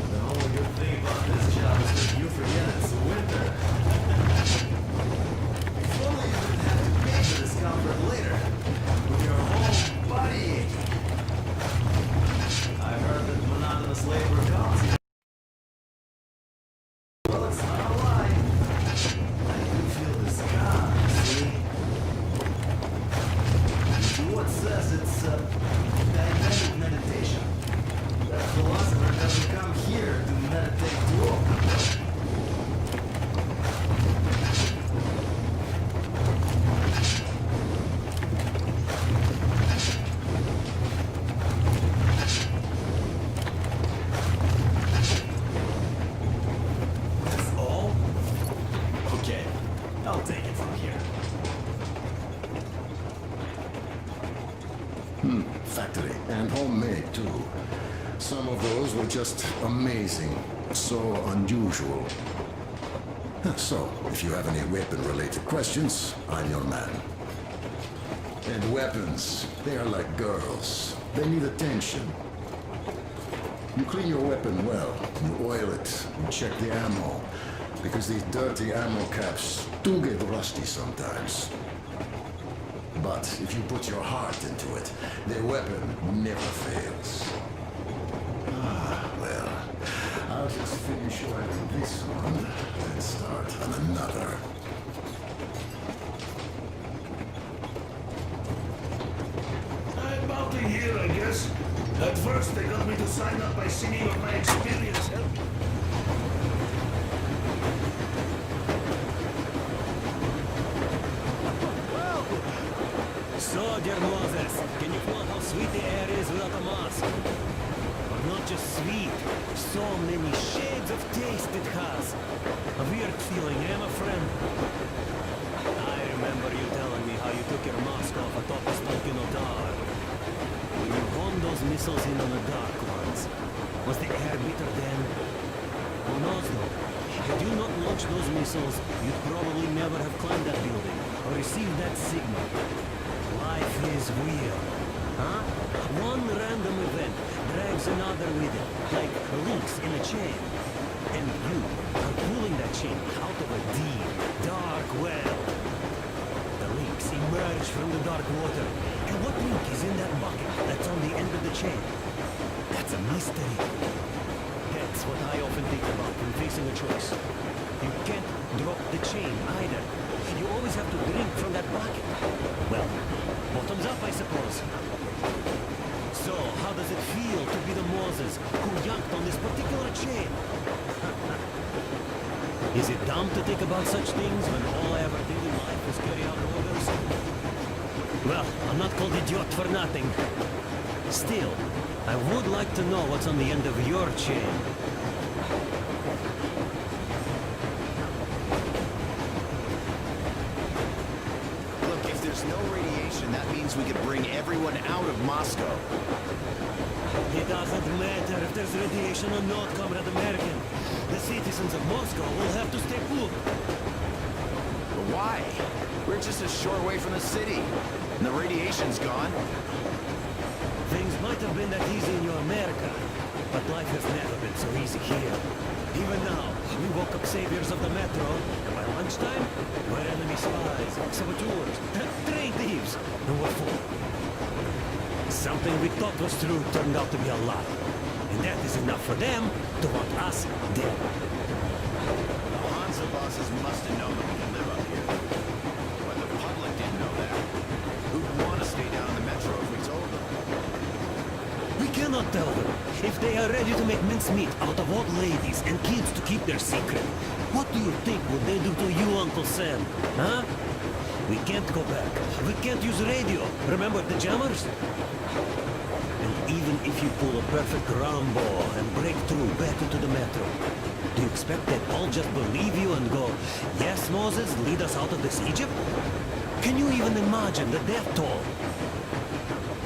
The only good thing about this job is that you forget it's winter. If only you didn't have to pay for discomfort later. With your whole body aching. I heard that monotonous labor costs. Well, it's not a lie. I do feel this calm, see? What says it's dynamic meditation. That philosopher doesn't come here to meditate too. That's all? Okay, I'll take it from here. Factory, and homemade too. Some of those were just amazing, so unusual. So, if you have any weapon-related questions, I'm your man. And weapons, they are like girls. They need attention. You clean your weapon well, you oil it, you check the ammo, because these dirty ammo caps do get rusty sometimes. But if you put your heart into it, the weapon never fails. Well, I'll just finish oiling this one, then start on another. I'm about a year, I guess. At first, they got me to sign up by singing of my experience. So, dear Moses, can you feel how sweet the air is without a mask? But not just sweet, so many shades of taste it has. A weird feeling, eh, my friend? I remember you telling me how you took your mask off atop a Stalkino Tower. When you honed those missiles in on the dark ones, was the air bitter then? Who knows though? Had you not launched those missiles, you'd probably never have climbed that building or received that signal. Life is weird, huh? One random event drags another with it, like links in a chain. And you are pulling that chain out of a deep, dark well. The links emerge from the dark water. And what link is in that bucket that's on the end of the chain? That's a mystery. That's what I often think about when facing a choice. You can't drop the chain either. You always have to drink from that bucket. Well, bottoms up, I suppose. So, how does it feel to be the Moses who yanked on this particular chain? Is it dumb to think about such things when all I ever did in life was carry out orders? Well, I'm not called idiot for nothing. Still, I would like to know what's on the end of your chain. Look, if there's no radiation, that means we could bring everyone out of Moscow. It doesn't matter if there's radiation or not, Comrade American. The citizens of Moscow will have to stay put. But why? We're just a short way from the city. And the radiation's gone. Things might have been that easy in your America, but life has never been so easy here. Even now, we woke up saviors of the metro, and by lunchtime, we're enemy spies, saboteurs, train thieves, and we're full. Something we thought was true turned out to be a lie. And that is enough for them to want us dead. The Hansa bosses must have known that we can live up here. But the public didn't know that. Who'd want to stay down in the metro if we told them? We cannot tell them. If they are ready to make mincemeat out of old ladies and kids to keep their secret, what do you think would they do to you, Uncle Sam? Huh? We can't go back. We can't use radio. Remember the jammers? And even if you pull a perfect Rambo and break through back into the metro, do you expect they'd all just believe you and go, yes, Moses, lead us out of this Egypt? Can you even imagine the death toll?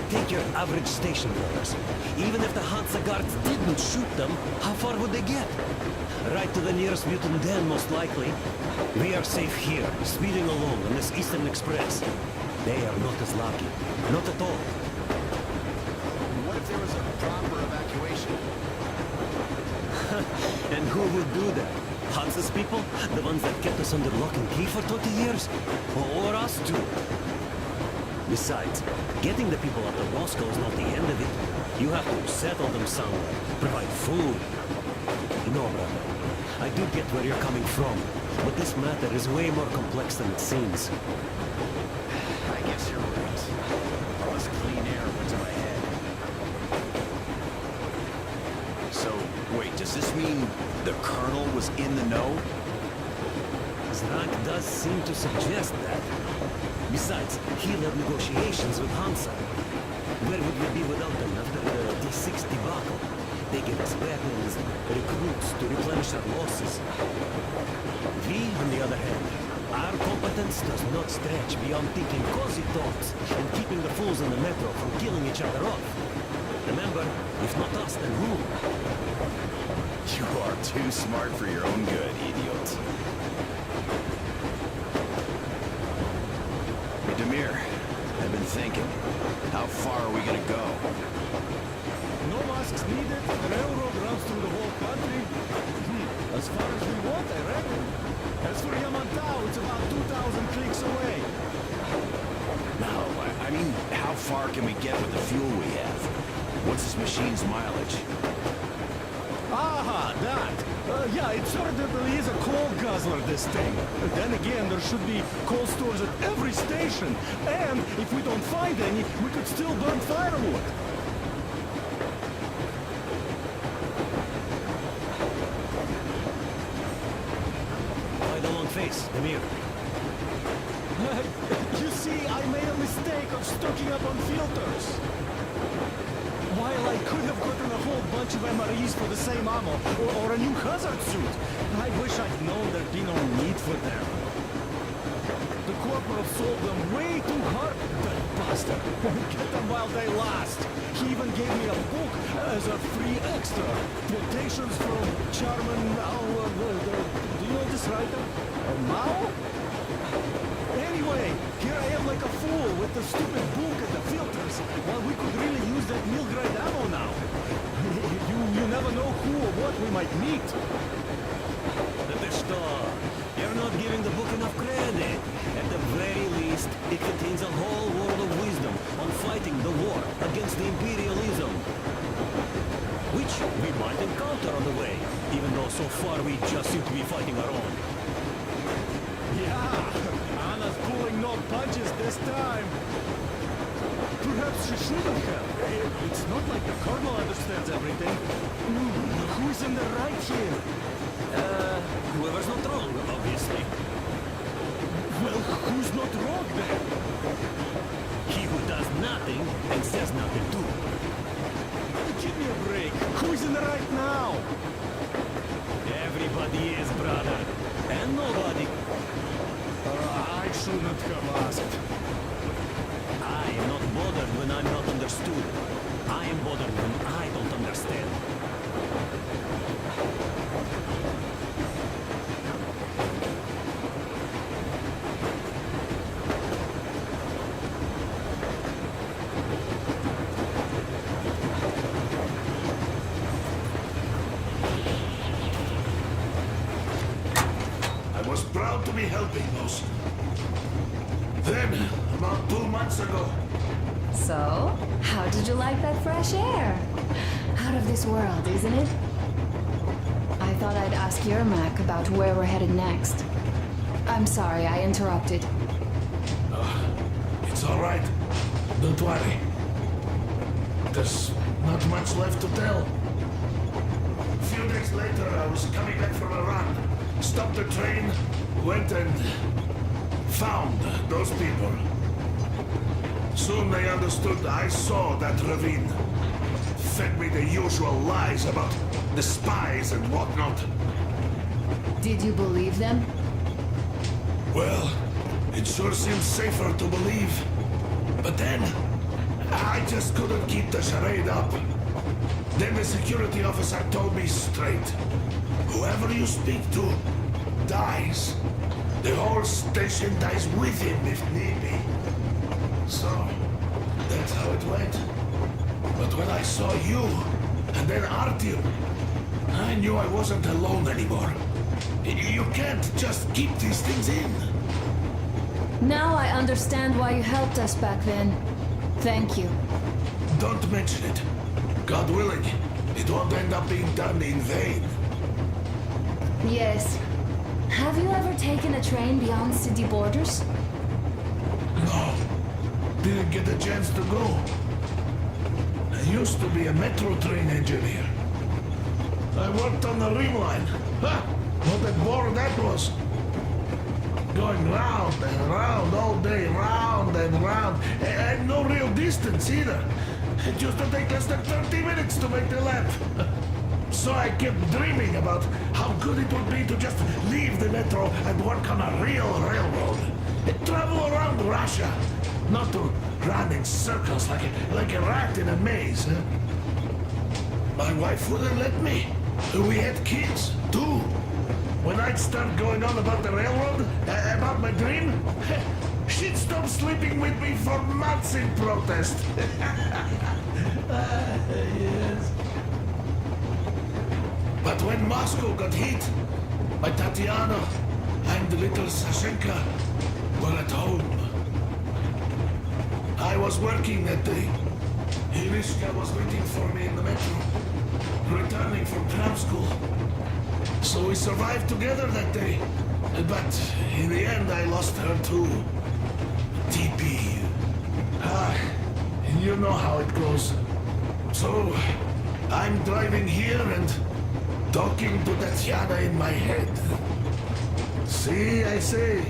Take your average station dwellers. Even if the Hansa guards didn't shoot them, how far would they get? Right to the nearest mutant den, most likely. We are safe here, speeding along on this Eastern Express. They are not as lucky. Not at all. What if there was a proper evacuation? And who would do that? Hansa's people? The ones that kept us under lock and key for 20 years? Or us too? Besides, getting the people out of Moscow is not the end of it. You have to settle them somewhere, provide food. No, brother. I do get where you're coming from, but this matter is way more complex than it seems. I guess you're right. All this clean air went to my head. So, wait, does this mean the Colonel was in the know? Zrak does seem to suggest that. Besides, he led negotiations with Hansa. Where would we be without them after the D6 debacle? They gave us weapons, recruits to replenish our losses. We, on the other hand, our competence does not stretch beyond thinking cozy thoughts and keeping the fools in the metro from killing each other off. Remember, if not us, then who? You are too smart for your own good, idiot. Hey, Demir, I've been thinking. How far are we gonna go? No masks needed. The railroad runs through the whole country. As far as we want, I reckon. As for Yamantau, it's about 2,000 clicks away. No, I mean, how far can we get with the fuel we have? What's this machine's mileage? Aha, that! Yeah, it certainly is a coal guzzler, this thing. Then again, there should be coal stores at every station. And if we don't find any, we could still burn firewood. Why the long face, Demir? You see, I made a mistake of stocking up on filters. While I could have gotten a whole bunch of MREs for the same ammo, or a new hazard suit, I wish I'd known there'd be no need for them. The corporal sold them way too hard, that bastard. Get them while they last. He even gave me a book as a free extra. Quotations from Chairman Mao. Do you know this writer? Mao? Anyway, here I am like a fool with the stupid book and the filters, while we could really use that meal-grade ammo now. You never know who or what we might meet. You're not giving the book enough credit. At the very least, it contains a whole world of wisdom on fighting the war against the imperialism. Which we might encounter on the way, even though so far we just seem to be fighting our own. Yeah, Anna's pulling no punches this time. Perhaps she shouldn't have. It's not like the Colonel understands everything. Who's in the right here? Whoever's not wrong, obviously. Well, who's not wrong then? He who does nothing and says nothing too. Give me a break. Who's in the right now? Everybody is, brother. And nobody. I shouldn't have asked. I am not bothered when I'm not understood. I am bothered when I don't understand. I was proud to be helping those. Then, about 2 months ago, So, how did you like that fresh air? Out of this world, isn't it? I thought I'd ask Yermak about where we're headed next. I'm sorry I interrupted. it's all right. Don't worry. There's not much left to tell. A few days later, I was coming back from a run. Stopped the train, went and found those people. Soon they understood I saw that ravine. Fed me the usual lies about the spies and whatnot. Did you believe them? Well, It sure seems safer to believe. But then, I just couldn't keep the charade up. Then the security officer told me straight. Whoever you speak to dies. The whole station dies with him if need be. So, that's how it went. But when I saw you, and then Artyom, I knew I wasn't alone anymore. You can't just keep these things in. Now I understand why you helped us back then. Thank you. Don't mention it. God willing, it won't end up being done in vain. Yes. Have you ever taken a train beyond city borders? No. Didn't get a chance to go. I used to be a metro train engineer. I worked on the Ring Line. Ha! What a bore that was. Going round and round all day, round and round. And no real distance either. It used to take less than 30 minutes to make the lap. So I kept dreaming about how good it would be to just leave the metro and work on a real railroad. Travel around Russia, not to run in circles like a rat in a maze. My wife wouldn't let me. We had kids, too. When I'd start going on about the railroad, about my dream, she'd stop sleeping with me for months in protest. Yes. But when Moscow got hit, my Tatiana and little Sashenka were at home. I was working that day. Irishka was waiting for me in the metro, returning from cram school. So we survived together that day. But in the end, I lost her too. TP. You know how it goes. So, I'm driving here and talking to Tatiana in my head. See, I say,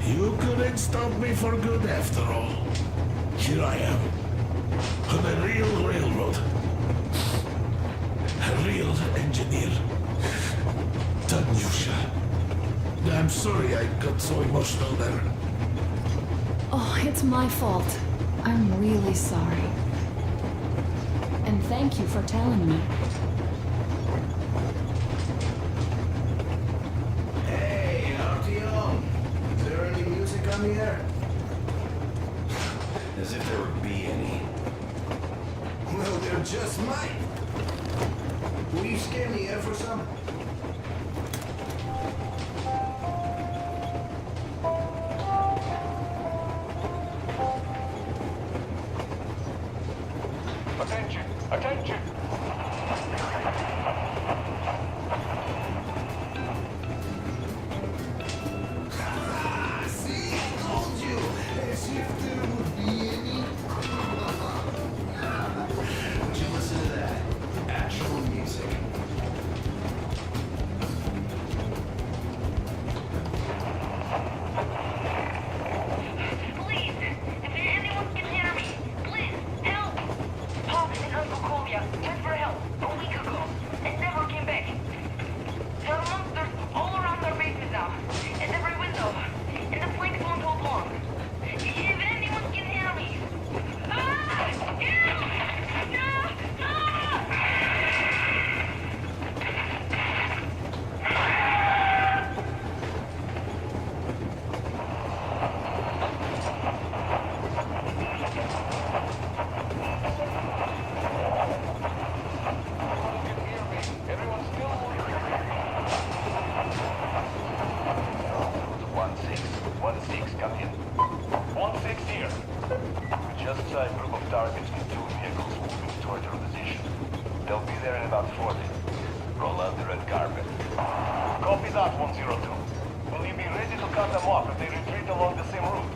you couldn't stop me for good after all. Here I am, on a real railroad. A real engineer. Tanyusha. I'm sorry I got so emotional there. Oh, it's my fault. I'm really sorry. And thank you for telling me. Hey, Artyom! Is there any music on the air? As if there would be any. Well, there just might. Will you scan the air for some? Attention! Attention! See, I told you! As if there would be any. Would you listen to that? Actual music. Please, if anyone can hear me, please, help! Pop and Uncle Kolya went for help a week ago and never came back. There are monsters all around our bases now, and every window, and the flanks won't hold long. If anyone can hear me... Ah! Help! No! Everyone still... 1-6, come in. 1-6 here. We just saw a group of targets in 2 vehicles moving toward your position. They'll be there in about 40. Roll out the red carpet. Copy that, 102. Will you be ready to cut them off if they retreat along the same route?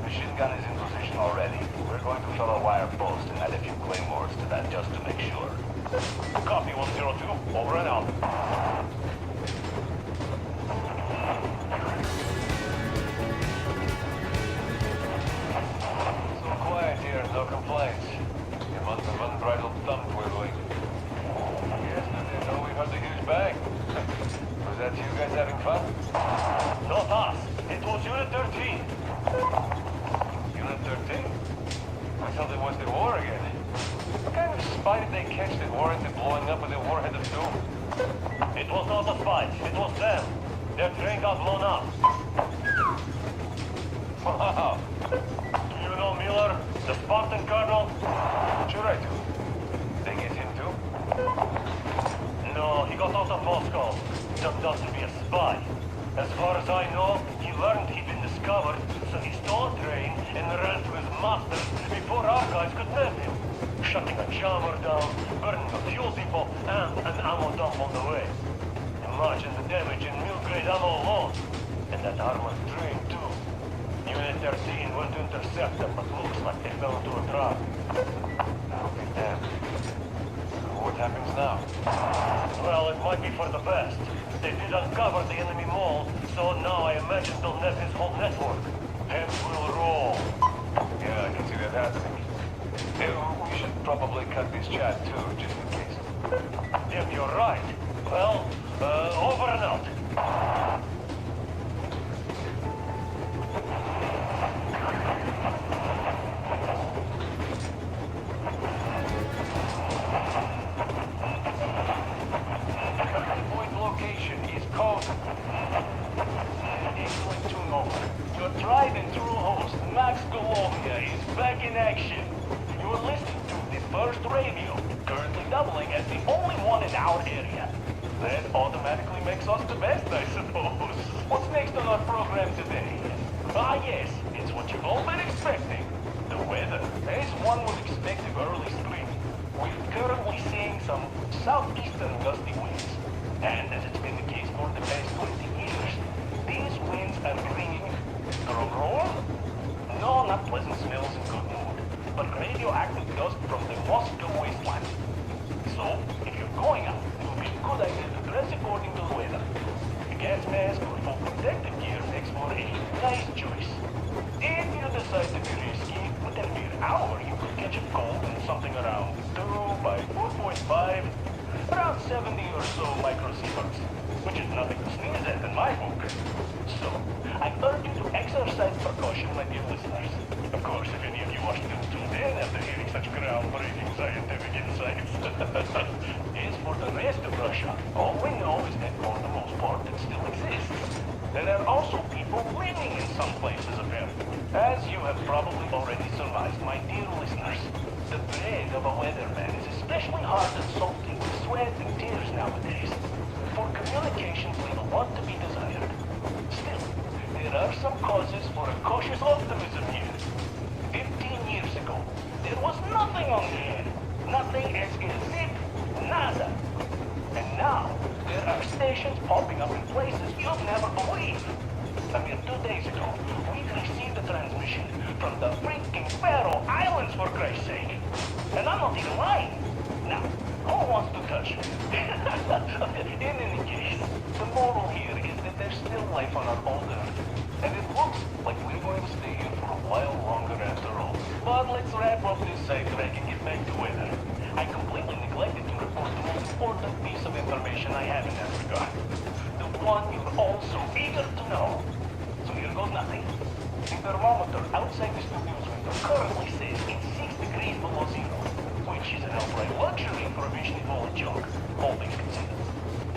Machine gun is in position already. We're going to fill a wire post and add a few claymores to that just to make sure. Copy, 102. Over and out. So quiet here, no complaints. You must have unbridled thumb twiddling. Yes, I didn't know we heard the huge bang. Was that you guys having fun? Not us. was the war again. What kind of spy did they catch that warranted blowing up with a warhead of doom? It was not the spies, it was them. Their train got blown up. Wow. You know Miller, the Spartan Colonel? Sure I do. They get him too? No, he got out of Moscow. Turned out to be a spy. As far as I know, he learned he'd been discovered, so he stole a train and ran to his masters before our guys could nab him. Shutting a jammer down, burning a fuel depot, and an ammo dump on the way. Imagine the damage in mill-grade ammo alone. And that armored train, too. Unit 13 went to intercept them, but looks like they fell into a trap. I'll be damned. What happens now? Well, it might be for the best. They did uncover the enemy mole, so now I imagine they'll net his whole network. Heads will roll. Yeah, I can see that happening. We should probably cut this chat too, just in case. Damn, you're right. Well, over and out. Point location is code 8.2 over. Your tried and true host, Max Golovia, is back in action. You're listening to the first radio, currently doubling as the only one in our area. That automatically makes us the best, I suppose. What's next on our program today? Ah yes, it's what you've all been expecting. The weather, as one would expect of early spring. We're currently seeing some southeastern gusty winds. And as it's been the case for the past 20 years, these winds are bringing roll? No, not pleasant smells and good mood, but radioactive dust from the Moscow wasteland. So, if you're going out, it would be a good idea to dress according to the weather. A gas mask or full protective gear makes for a nice choice. If you decide to be risky, within a mere hour you could catch a cold in something around 2 by 4.5, around 70 or so microsieverts, which is nothing to sneeze at in my book. So, I urge you to exercise precaution, my dear listeners. Of course, if any of you are still tuned in after hearing such groundbreaking scientific insights. As for the rest of Russia, all we know is that for the most part it still exists. There are also people living in some places, apparently. As you have probably already surmised, my dear listeners, the bread of a weatherman is especially hard and salty with sweat and tears nowadays. For communications leave a lot to be desired. Still, there are some causes for a cautious optimism here. 15 years ago, there was nothing on the air. Nothing as in zip, nada. And now, there are stations popping up in places you'd never believe. A mere 2 days ago, we received a transmission from the freaking Faroe Islands, for Christ's sake. And I'm not even lying. Now, who wants to touch me? In any case, the moral here is that there's still life on our old Earth. And it looks like we're going to stay here for a while longer after all. But let's wrap up this sidetrack and get back to weather. I completely neglected to report the most important piece of information I have in that regard. The one you're all so eager to know. So here goes nothing. The thermometer outside the studio's window currently says it's 6 degrees below zero, which is an outright luxury for a vicious full of junk, all things considered.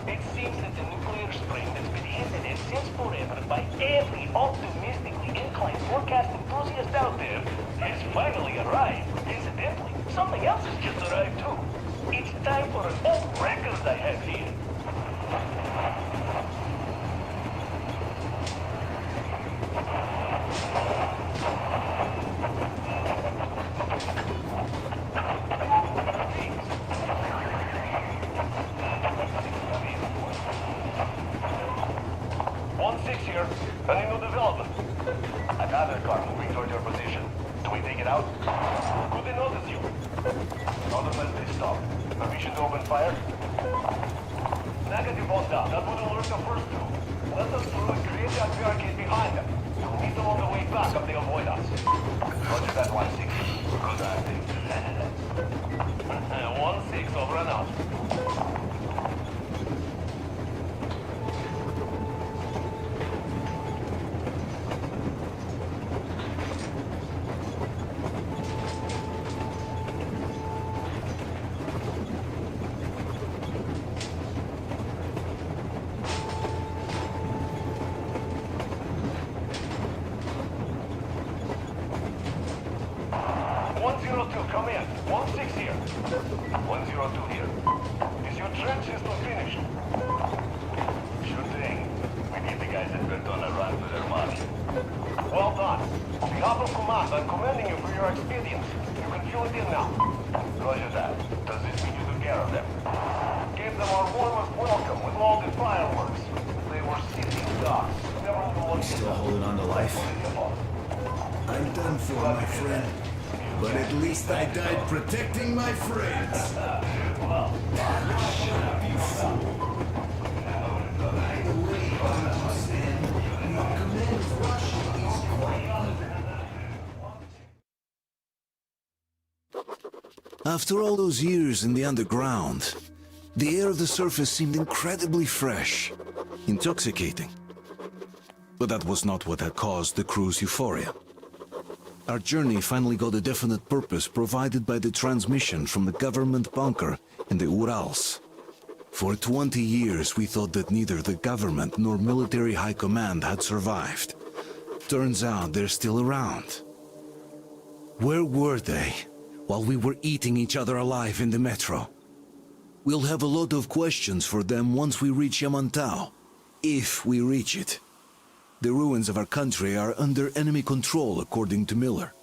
It seems that the nuclear spring that's been hinted at since forever by every optimistically inclined forecast enthusiast out there has finally arrived. Incidentally, something else has just arrived too. It's time for an old record I have here. Any new development? Another car moving toward your position. Do we take it out? Could they notice you? Not unless they stop. Permission to open fire? Negative on down. That would alert the first two. Let us through and create that barricade behind them. We'll meet them on the way back if they avoid us. Roger that, 1-6. Good idea. 1-6, over and out. Command, 1-6 here. 102 here. Is your trench system finished? Sure thing. We need the guys at Verdona run for their money. Well done. On behalf of Command, I'm commending you for your expedience. You can fill it in now. Roger that. Does this mean you took care of them? Gave them our warmest welcome with all the fireworks. They were sitting ducks. Never Still holding on to life? I'm done for, my friend. But at least I died protecting my friends. Well, Shut up, you fool. By the way, understand, your command of Russia is quite... After all those years in the underground, the air of the surface seemed incredibly fresh, intoxicating. But that was not what had caused the crew's euphoria. Our journey finally got a definite purpose provided by the transmission from the government bunker in the Urals. For 20 years we thought that neither the government nor military high command had survived. Turns out they're still around. Where were they while we were eating each other alive in the metro? We'll have a lot of questions for them once we reach Yamantau, if we reach it. The ruins of our country are under enemy control, according to Miller,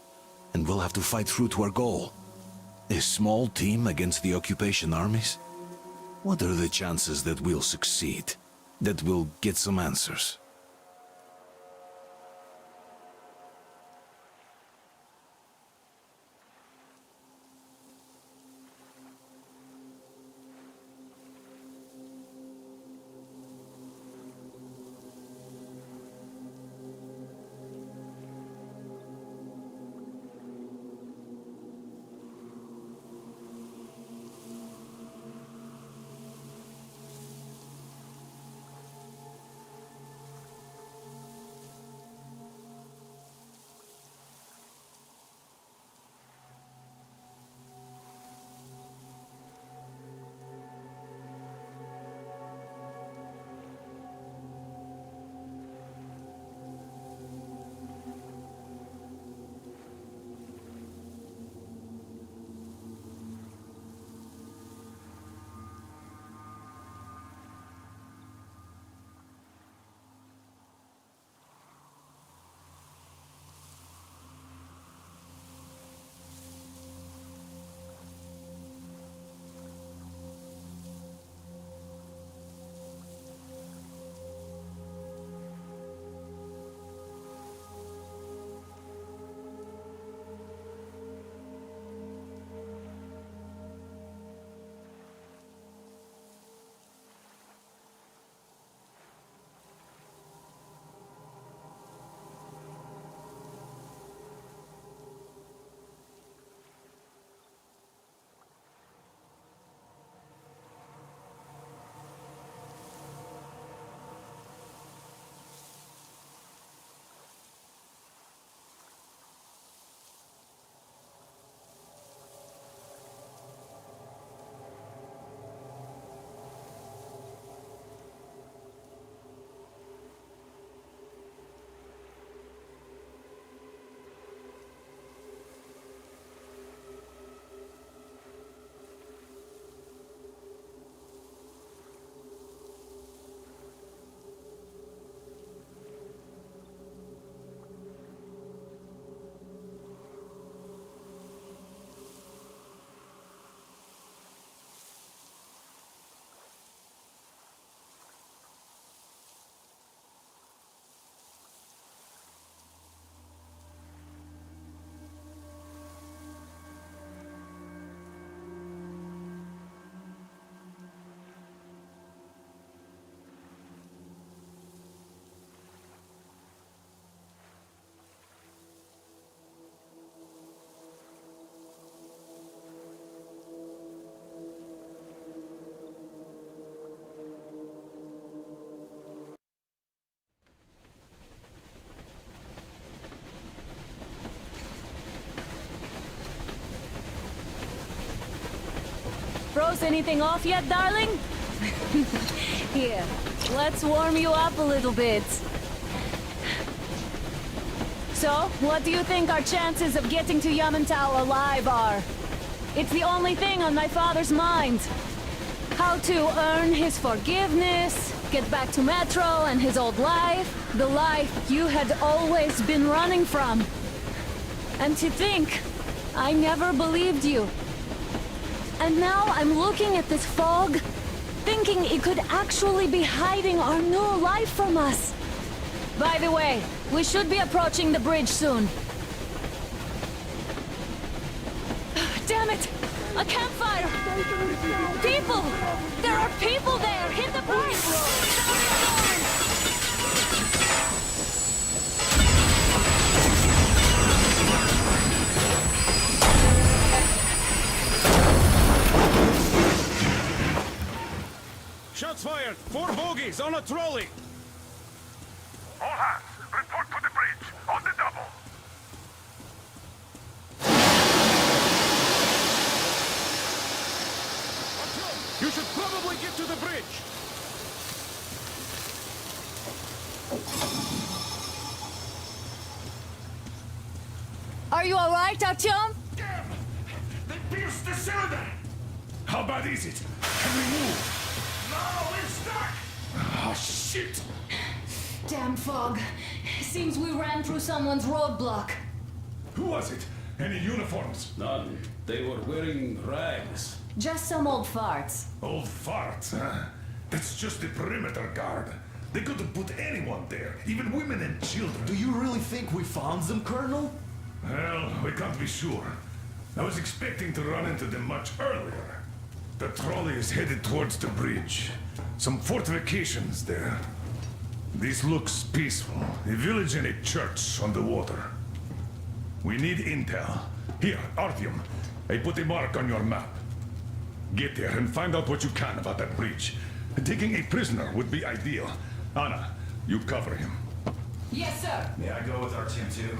and we'll have to fight through to our goal. A small team against the occupation armies? What are the chances that we'll succeed? That we'll get some answers? Froze anything off yet, darling? Here, let's warm you up a little bit. So, what do you think our chances of getting to Yamantau alive are? It's the only thing on my father's mind. How to earn his forgiveness, get back to Metro and his old life. The life you had always been running from. And to think, I never believed you. And now I'm looking at this fog, thinking it could actually be hiding our new life from us. By the way, we should be approaching the bridge soon. Damn it! A campfire! People! There are people there! Hit the brakes! Shots fired! 4 bogies on a trolley! All hands, report to the bridge, on the double. You should probably get to the bridge! Are you alright, Artyom? Damn! They pierced the cylinder! How bad is it? Can we move? No, we're stuck! Ah, shit! Damn fog. Seems we ran through someone's roadblock. Who was it? Any uniforms? None. They were wearing rags. Just some old farts. Old farts, huh? That's just the perimeter guard. They could have put anyone there, even women and children. Do you really think we found them, Colonel? Well, we can't be sure. I was expecting to run into them much earlier. The trolley is headed towards the bridge. Some fortifications there. This looks peaceful. A village and a church on the water. We need intel. Here, Artyom. I put a mark on your map. Get there and find out what you can about that bridge. Taking a prisoner would be ideal. Anna, you cover him. Yes, sir. May I go with our team too?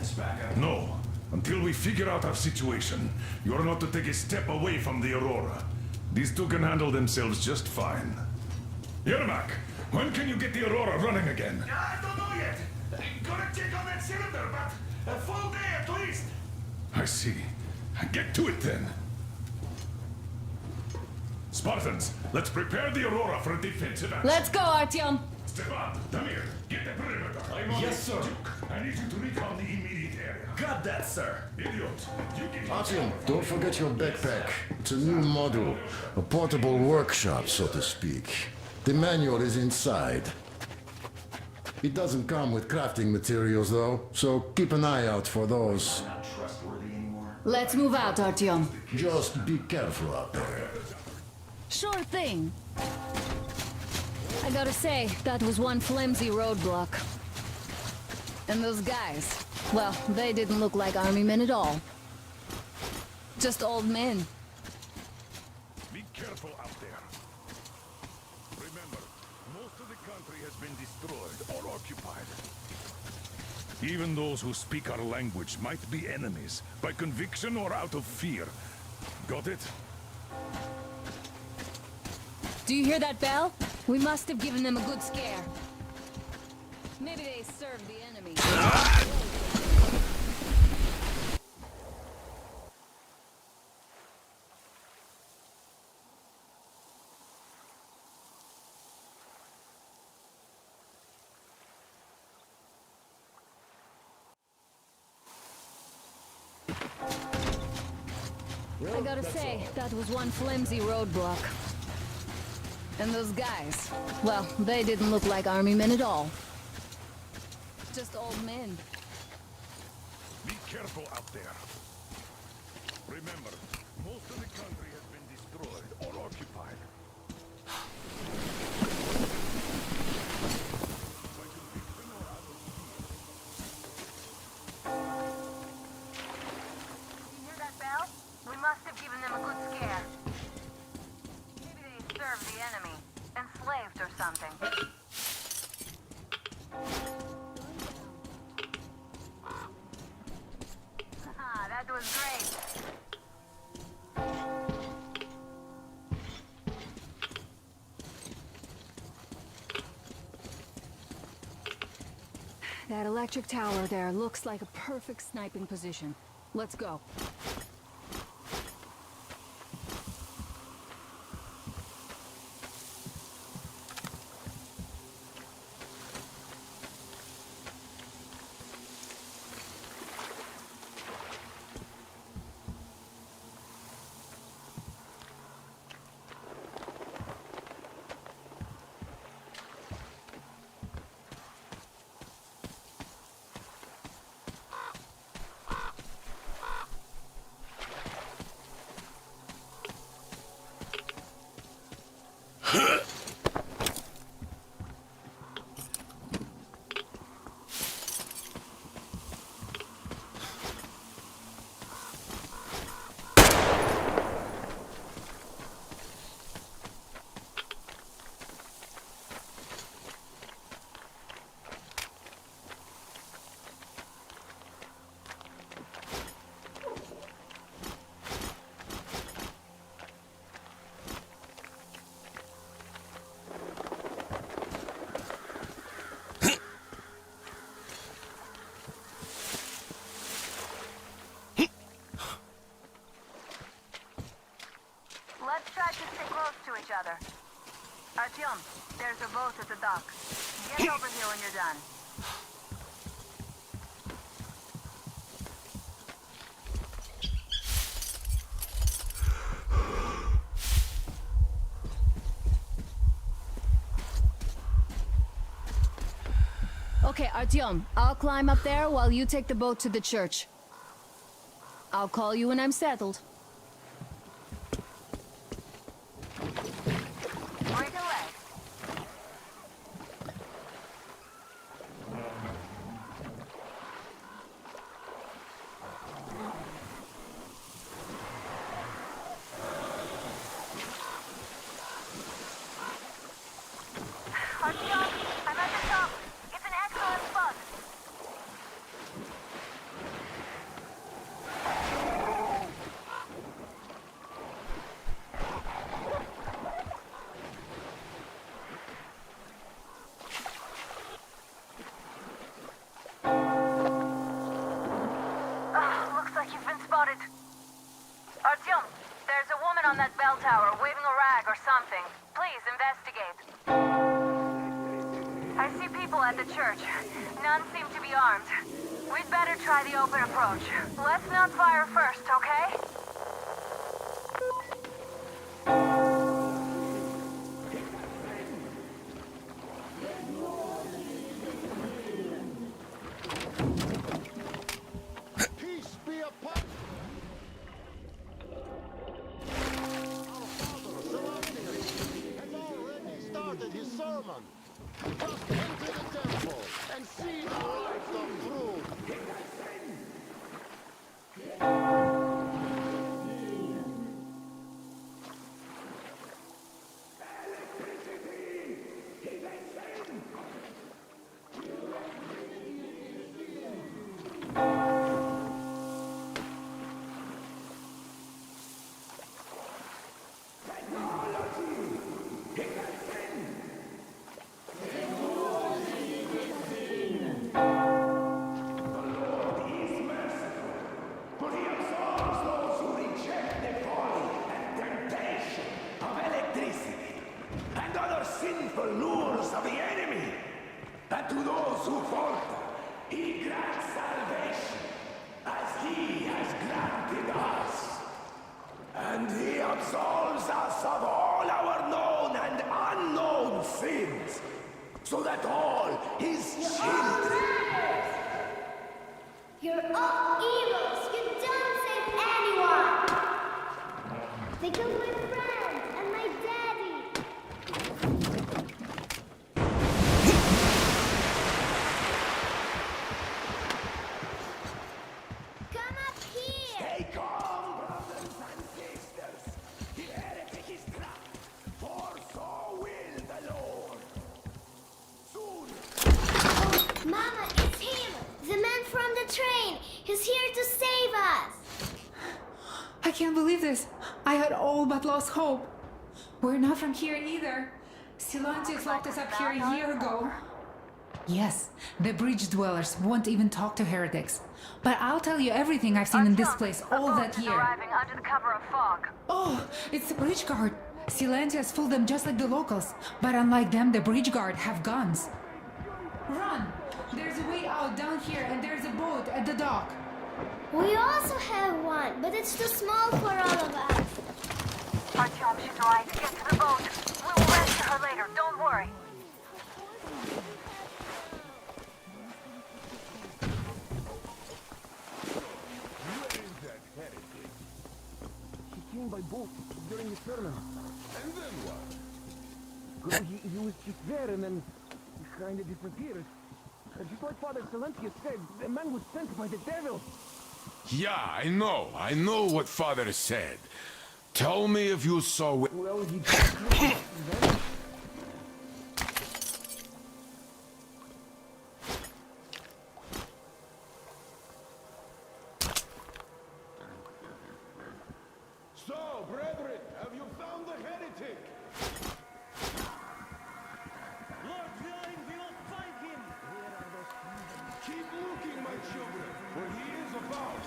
As backup? No. Until we figure out our situation, you're not to take a step away from the Aurora. These two can handle themselves just fine. Yermak, when can you get the Aurora running again? I don't know yet. Gonna check on that cylinder, but a full day at least. I see. Get to it then. Spartans, let's prepare the Aurora for a defensive action. Let's go, Artyom. Stepan, Damir, get the perimeter. Yes, sir. Duke, I need you to recon the immediate area. Got that, sir. Idiot, you get... Artyom, don't forget your backpack. It's a new model. A portable workshop, so to speak. The manual is inside. It doesn't come with crafting materials, though, so keep an eye out for those. Not trustworthy anymore. Let's move out, Artyom. Just be careful out there. Sure thing. I gotta say, that was one flimsy roadblock. And those guys, well, they didn't look like army men at all. Just old men. Be careful out there. Remember, most of the country has been destroyed or occupied. Even those who speak our language might be enemies, by conviction or out of fear. Got it? Do you hear that bell? We must have given them a good scare. Maybe they served the enemy. I gotta say, that was one flimsy roadblock. And those guys, well, they didn't look like army men at all. Just old men. Be careful out there. Remember, most of the country has been destroyed or occupied. You hear that bell? We must have given them a good scare. Maybe they served the enemy. Enslaved or something. Haha, that was great. That electric tower there looks like a perfect sniping position. Let's go. Let's try to stay close to each other. Artyom, there's a boat at the dock. Get over here when you're done. Okay, Artyom, I'll climb up there while you take the boat to the church. I'll call you when I'm settled. Right away. Artyom, I'm at the top. It's an excellent spot. Looks like you've been spotted. Artyom, there's a woman on that bell tower waving a rag or something. Please investigate. I see people at the church. None seem to be armed. We'd better try the open approach. Let's not fire first, okay? Peace be upon has already started his sermon. Just enter the temple and see the light of truth. sinful lures of the enemy. And to those who falter, he grants salvation, as he has granted us. And he absolves us of all our known and unknown sins, so that all his children... You're all evils! You don't save anyone! They killed my friends and my daddy! Come up here! Stay calm, brothers and sisters! The heretic is trapped, for so will the Lord! Soon! Mama, it's him! The man from the train! He's here to save us! I can't believe this. I had all but lost hope. We're not from here either. Silantius locked us up here a year ago. Yes, the bridge dwellers won't even talk to heretics. But I'll tell you everything I've seen in this place all that year. Arriving under the cover of fog. Oh, it's the bridge guard. Silantius fooled them just like the locals. But unlike them, the bridge guard have guns. Run! There's a way out down here and there's a boat at the dock. We also have one, but it's too small for all of us. Artyom, she's right. Get to the boat. We will rescue her later. Don't worry. Where is that heretic? She came by boat during the sermon. And then what? He was just there and then he kind of disappeared. Just like Father Silentius said, the man was sent by the devil. Yeah, I know what Father said. Tell me if you saw it. Well, he... So, brethren, have you found the heretic? Lord willing, we will find him! Keep looking, my children, for he is about.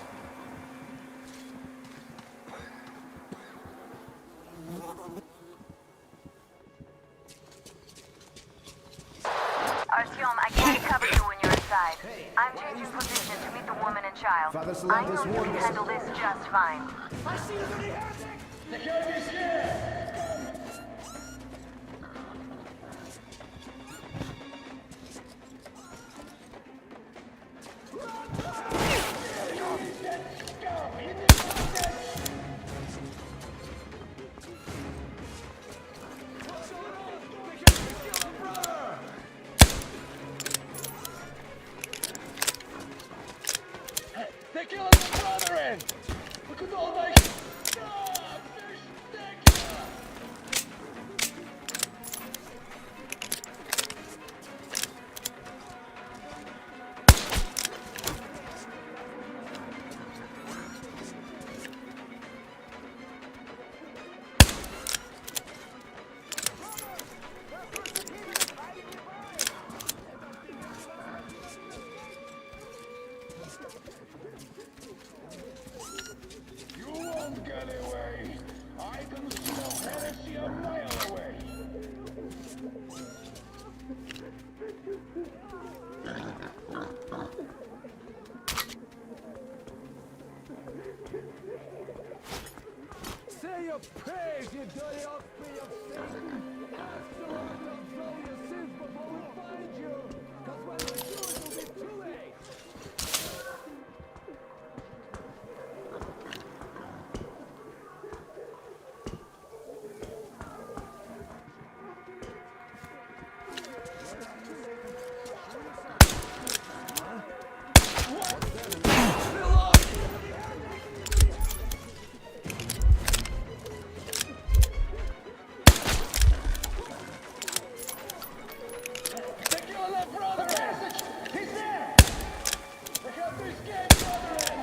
child. I know you can handle this just fine. I see you in the attic! They can't be scared! They're killing my brother in! We could all make... God, they're You won't get away. I can smell heresy a mile away. Say your prayers, you dirty offspring of Satan! So long as absolve your sins before we find you! Cause when we do, it will be too late! They're killing that brother in! He's there! They have to escape, brother in!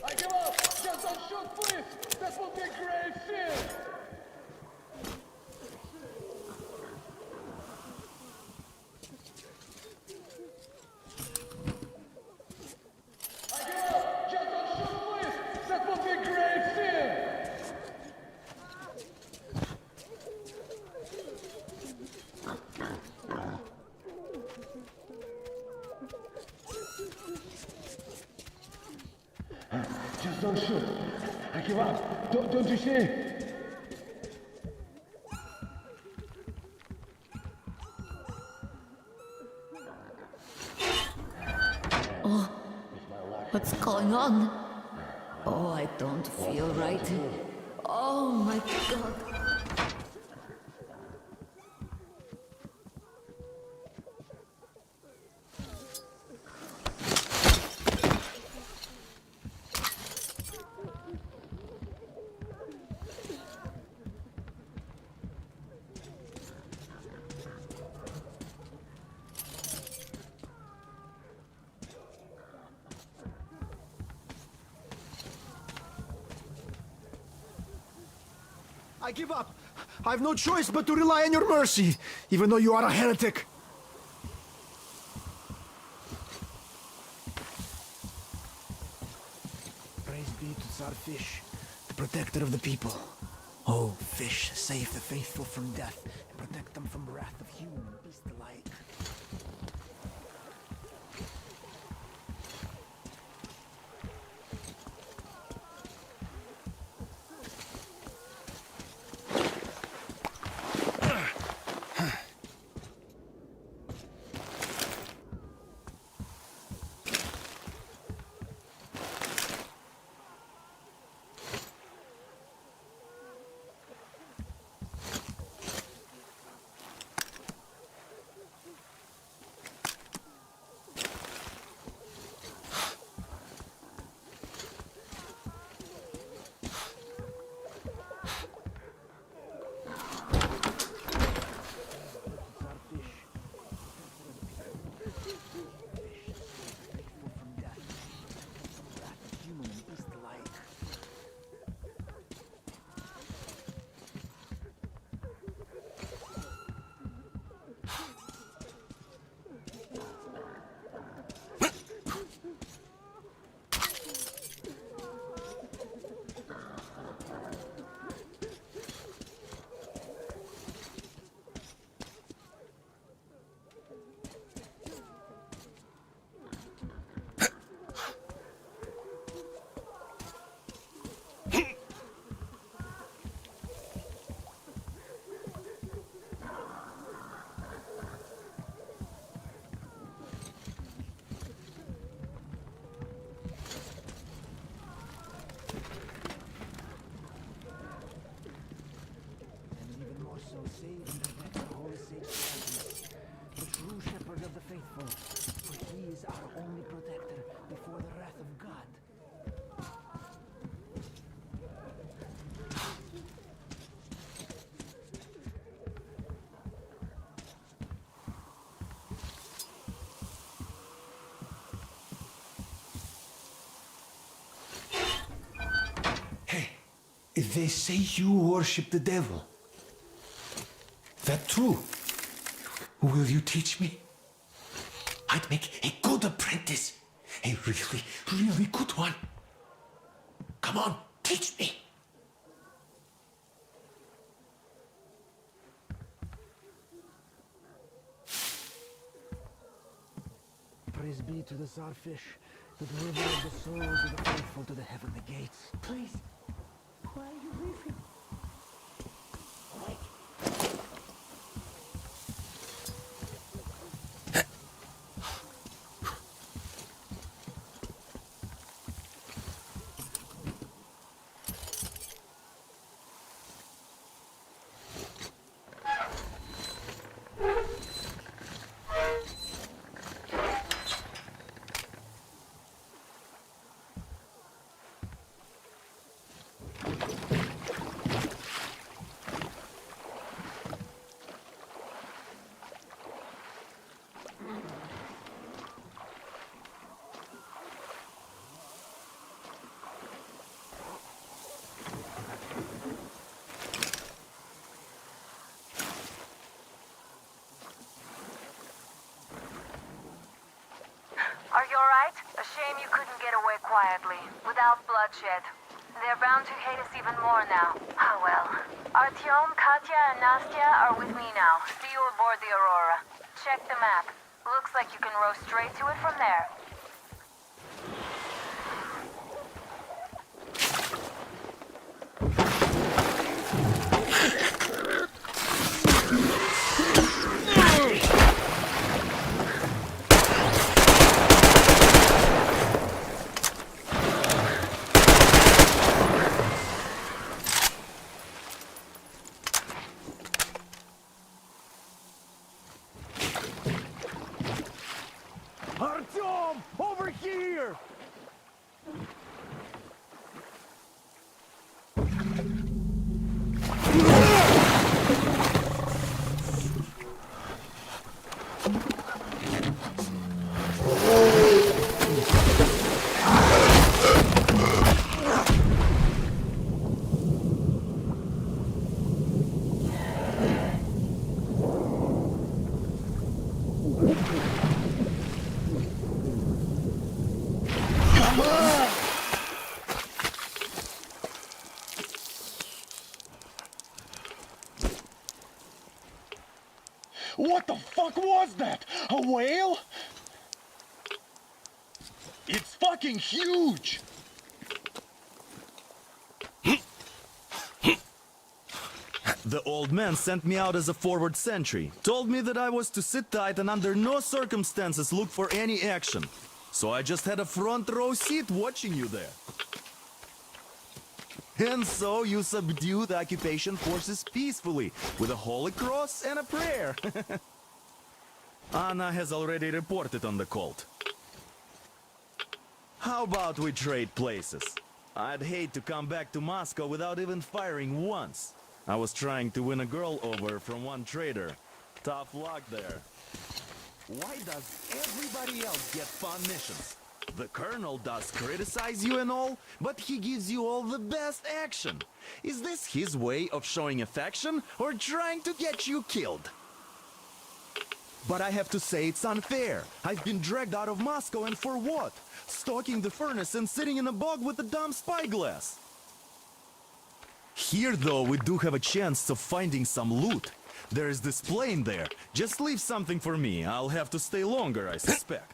I give up! Just don't shoot, please! That will be a grave sin! I give up! Just don't shoot, please! That will be a grave sin! Just don't shoot. I give up. Don't you see? Oh, what's going on? Oh, I don't feel right. Oh my god. I give up. I have no choice but to rely on your mercy, even though you are a heretic. Praise be to Tsar Fish, the protector of the people. Oh, Fish, save the faithful from death and protect them from wrath of human and beast alike. careful, for he is our only protector before the wrath of God. Hey, they say you worship the devil. That true? Will you teach me? I'd make a good apprentice. A really, really good one. Come on, teach me. Praise be to the Czarfish, the deliverer of the souls of the faithful to the heavenly gates. Please, why are you weeping? Are you alright? A shame you couldn't get away quietly, without bloodshed. They're bound to hate us even more now. Ah well. Artyom, Katya, and Nastya are with me now. See you aboard the Aurora. Check the map. Looks like you can row straight to it from there. Artyom! Over here! What the fuck was that? A whale? It's fucking huge! The old man sent me out as a forward sentry. Told me that I was to sit tight and under no circumstances look for any action. So I just had a front row seat watching you there. And so you subdue the occupation forces peacefully, with a holy cross and a prayer. Anna has already reported on the cult. How about we trade places? I'd hate to come back to Moscow without even firing once. I was trying to win a girl over from one trader. Tough luck there. Why does everybody else get fun missions? The Colonel does criticize you and all, but he gives you all the best action. Is this his way of showing affection, or trying to get you killed? But I have to say it's unfair. I've been dragged out of Moscow, and for what? Stalking the furnace and sitting in a bog with a dumb spyglass. Here, though, we do have a chance of finding some loot. There is this plane there. Just leave something for me. I'll have to stay longer, I suspect.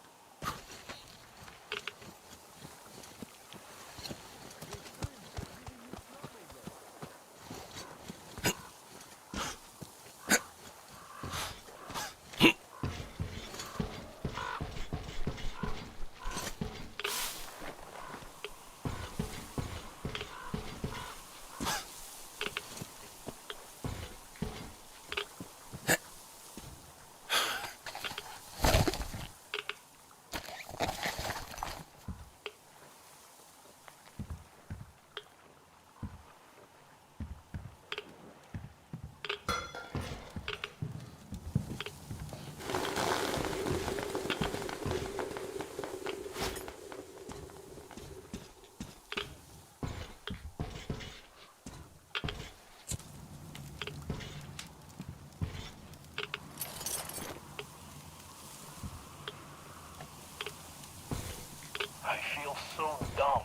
so dumb.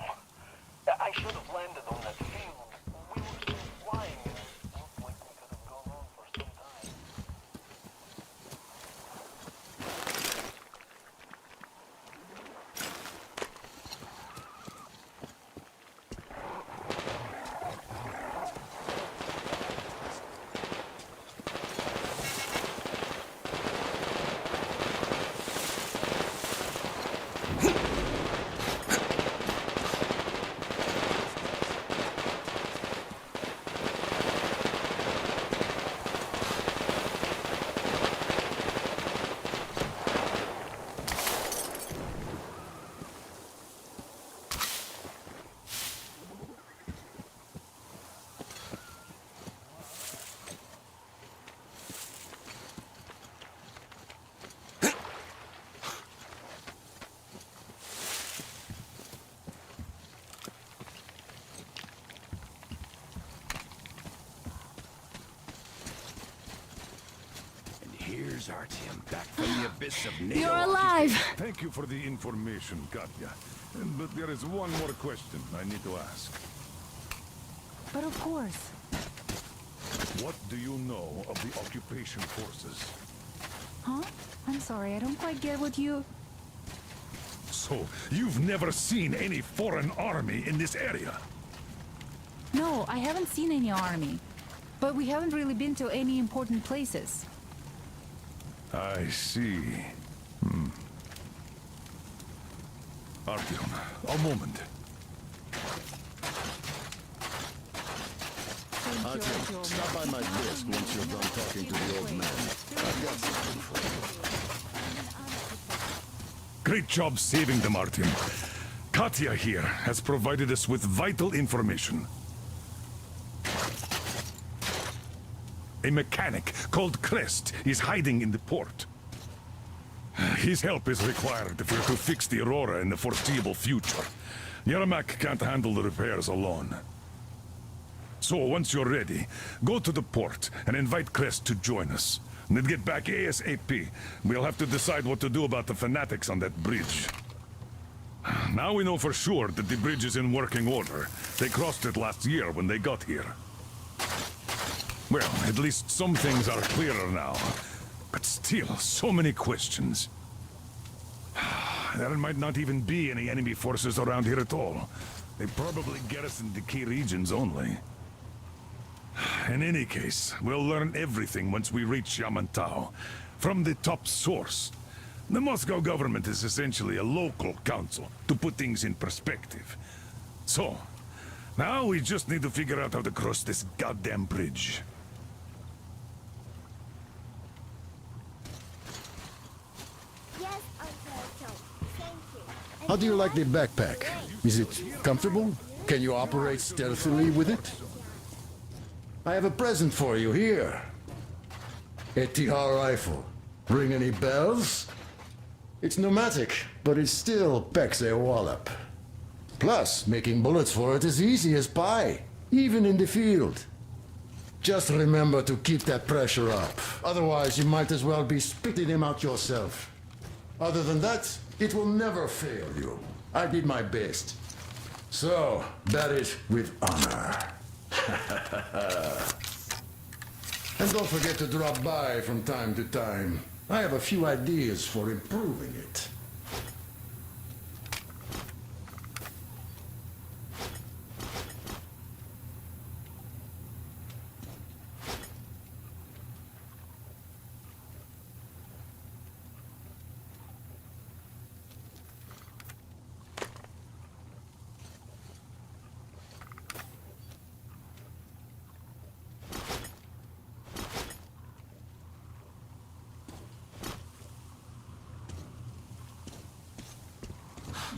I should have landed on that field. We were still flying, and it looked like we could have gone on for some time. Here's Artyom, back from the abyss of NATO. You're alive! Thank you for the information, Katya. But there is one more question I need to ask. But of course. What do you know of the occupation forces? Huh? I'm sorry, I don't quite get what you... So, you've never seen any foreign army in this area? No, I haven't seen any army. But we haven't really been to any important places. I see. Artyom, a moment. Artyom, stop by my desk once you're done talking to the old man. I've got something for you. Great job saving them, Artyom. Katya here has provided us with vital information. A mechanic called Crest is hiding in the port. His help is required if we're to fix the Aurora in the foreseeable future. Yermak can't handle the repairs alone. So once you're ready, go to the port and invite Crest to join us. And then get back ASAP. We'll have to decide what to do about the fanatics on that bridge. Now we know for sure that the bridge is in working order. They crossed it last year when they got here. Well, at least some things are clearer now. But still, so many questions. There might not even be any enemy forces around here at all. They probably garrison the key regions only. In any case, we'll learn everything once we reach Yamantau. From the top source. The Moscow government is essentially a local council, to put things in perspective. So, now we just need to figure out how to cross this goddamn bridge. Yes, Uncle. Thank you. How do you like the backpack? Is it comfortable? Can you operate stealthily with it? I have a present for you here. A TR rifle. Ring any bells? It's pneumatic, but it still packs a wallop. Plus, making bullets for it is easy as pie, even in the field. Just remember to keep that pressure up. Otherwise, you might as well be spitting him out yourself. Other than that, it will never fail you. I did my best. So, bear it with honor. And don't forget to drop by from time to time. I have a few ideas for improving it.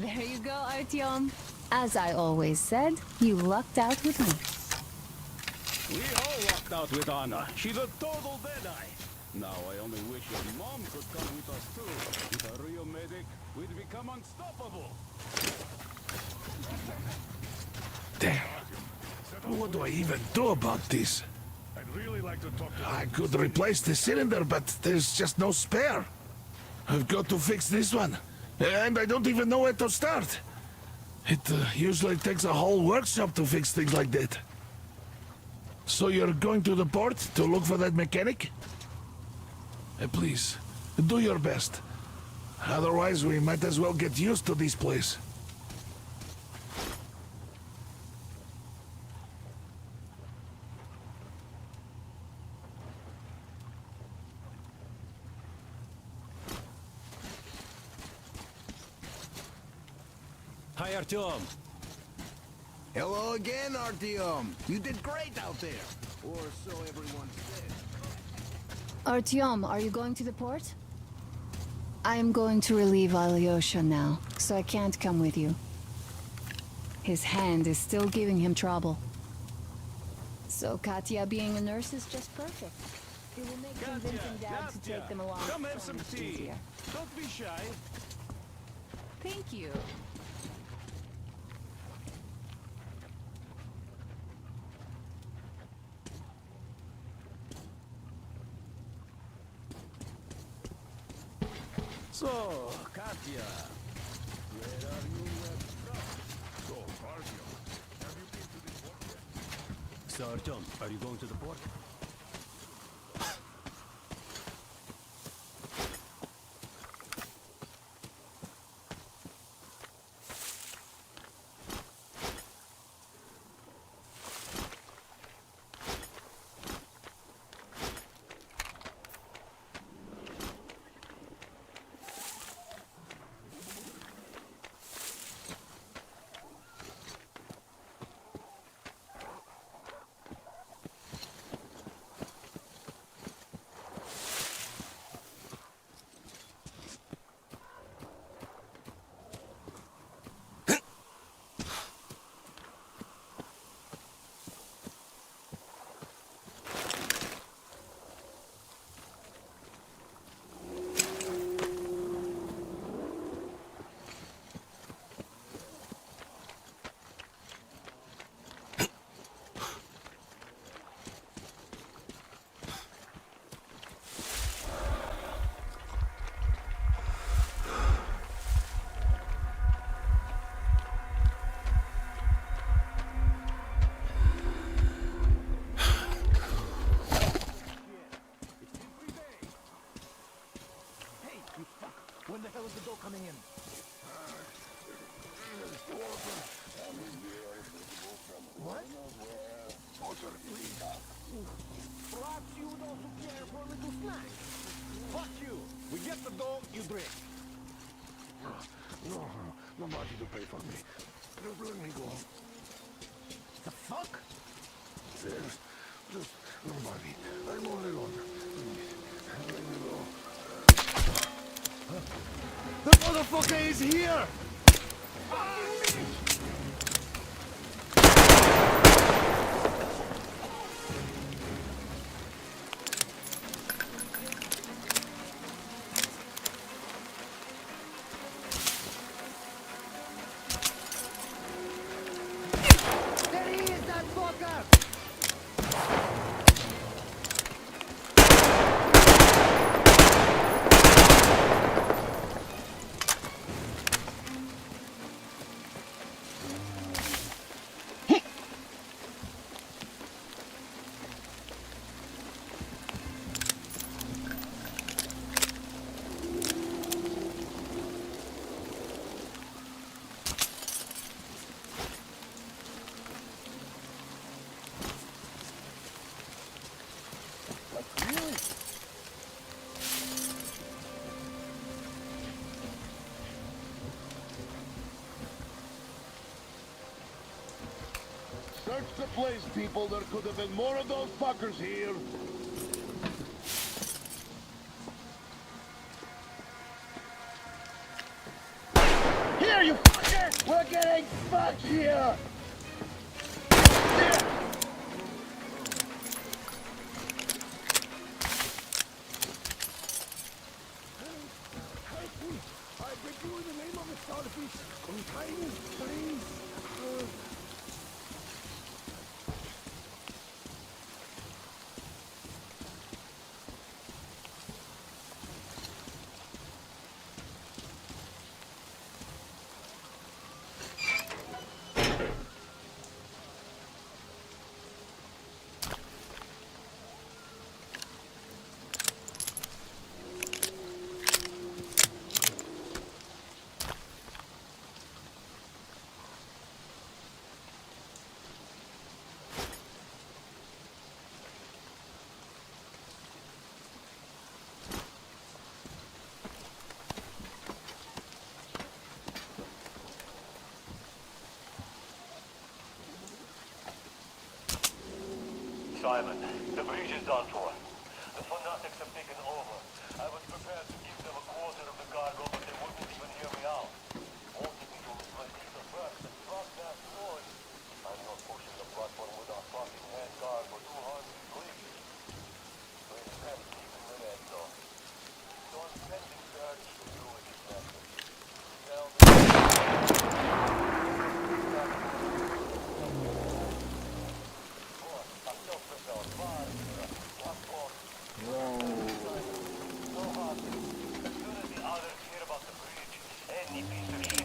There you go, Artyom. As I always said, you lucked out with me. We all walked out with Anna. She's a total deadeye. Now I only wish your mom could come with us too. With a real medic, we'd become unstoppable. Damn. What do I even do about this? I'd really like to talk to I could replace the cylinder, but there's just no spare. I've got to fix this one. And I don't even know where to start. It usually takes a whole workshop to fix things like that. So you're going to the port to look for that mechanic? Please, do your best. Otherwise, we might as well get used to this place. Hi, Artyom. Hello again, Artyom. You did great out there. Or so everyone said. Artyom, are you going to the port? I am going to relieve Alyosha now, so I can't come with you. His hand is still giving him trouble. So Katya being a nurse is just perfect. It will make convincing Dad to take them along. Come have so some much tea. easier. Don't be shy. Thank you. So, Katya, where are you from? So, Artyom, have you been to the port yet? So, Artyom, are you going to the port? When the hell is the dough coming in? What? Perhaps you would also care for a little snack. Fuck you! We get the dough, you drink. No, nobody to pay for me. Just let me go. The fuck? There's just nobody. I'm all alone. Let me go. The motherfucker is here! There he is, that fucker! Search the place, people. There could have been more of those fuckers here. Here, you fucker! We're getting fucked here! I beg you in the name of the starfish. Untie me, please. Simon, the bridge is done for. The fanatics have taken over. I was prepared to give them a quarter of the cargo, but they wouldn't even hear me out. All the people must either burst and drop that noise. I'm not pushing the platform with our fucking hand guard for 200 clicks. Please have to keep in that though. So I'm sending search to you with this message. Tell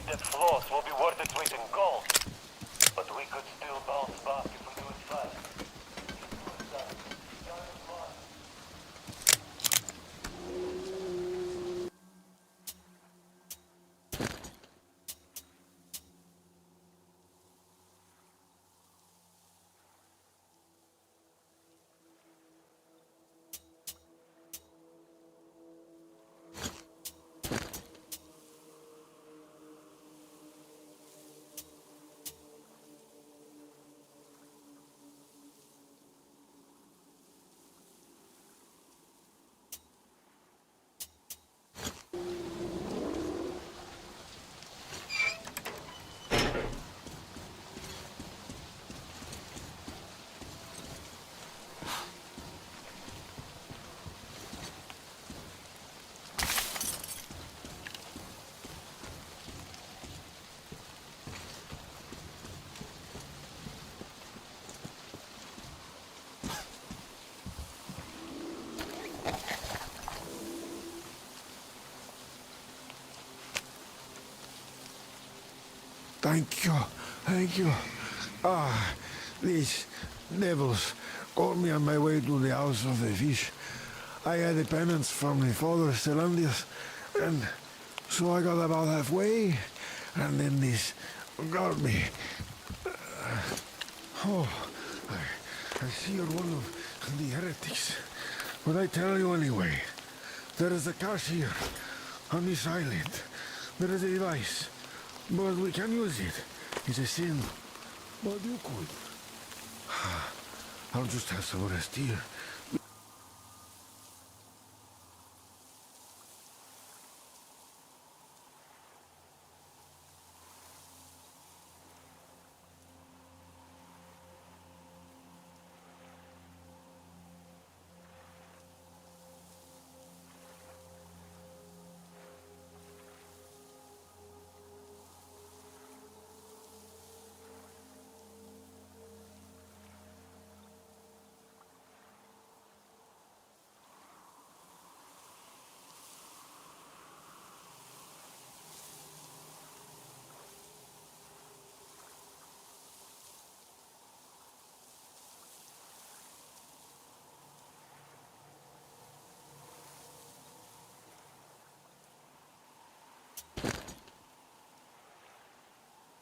that floss will be worth its weight in gold. But we could still bounce back if we do it fast. Thank you. These devils caught me on my way to the House of the Fish. I had a penance from my father, Stellandius, and so I got about halfway, and then this got me. I see you're one of the heretics, but I tell you anyway, there is a cache here, on this island. There is a device, but we can use it. It's a sin, but you could. I'll just have some rest here.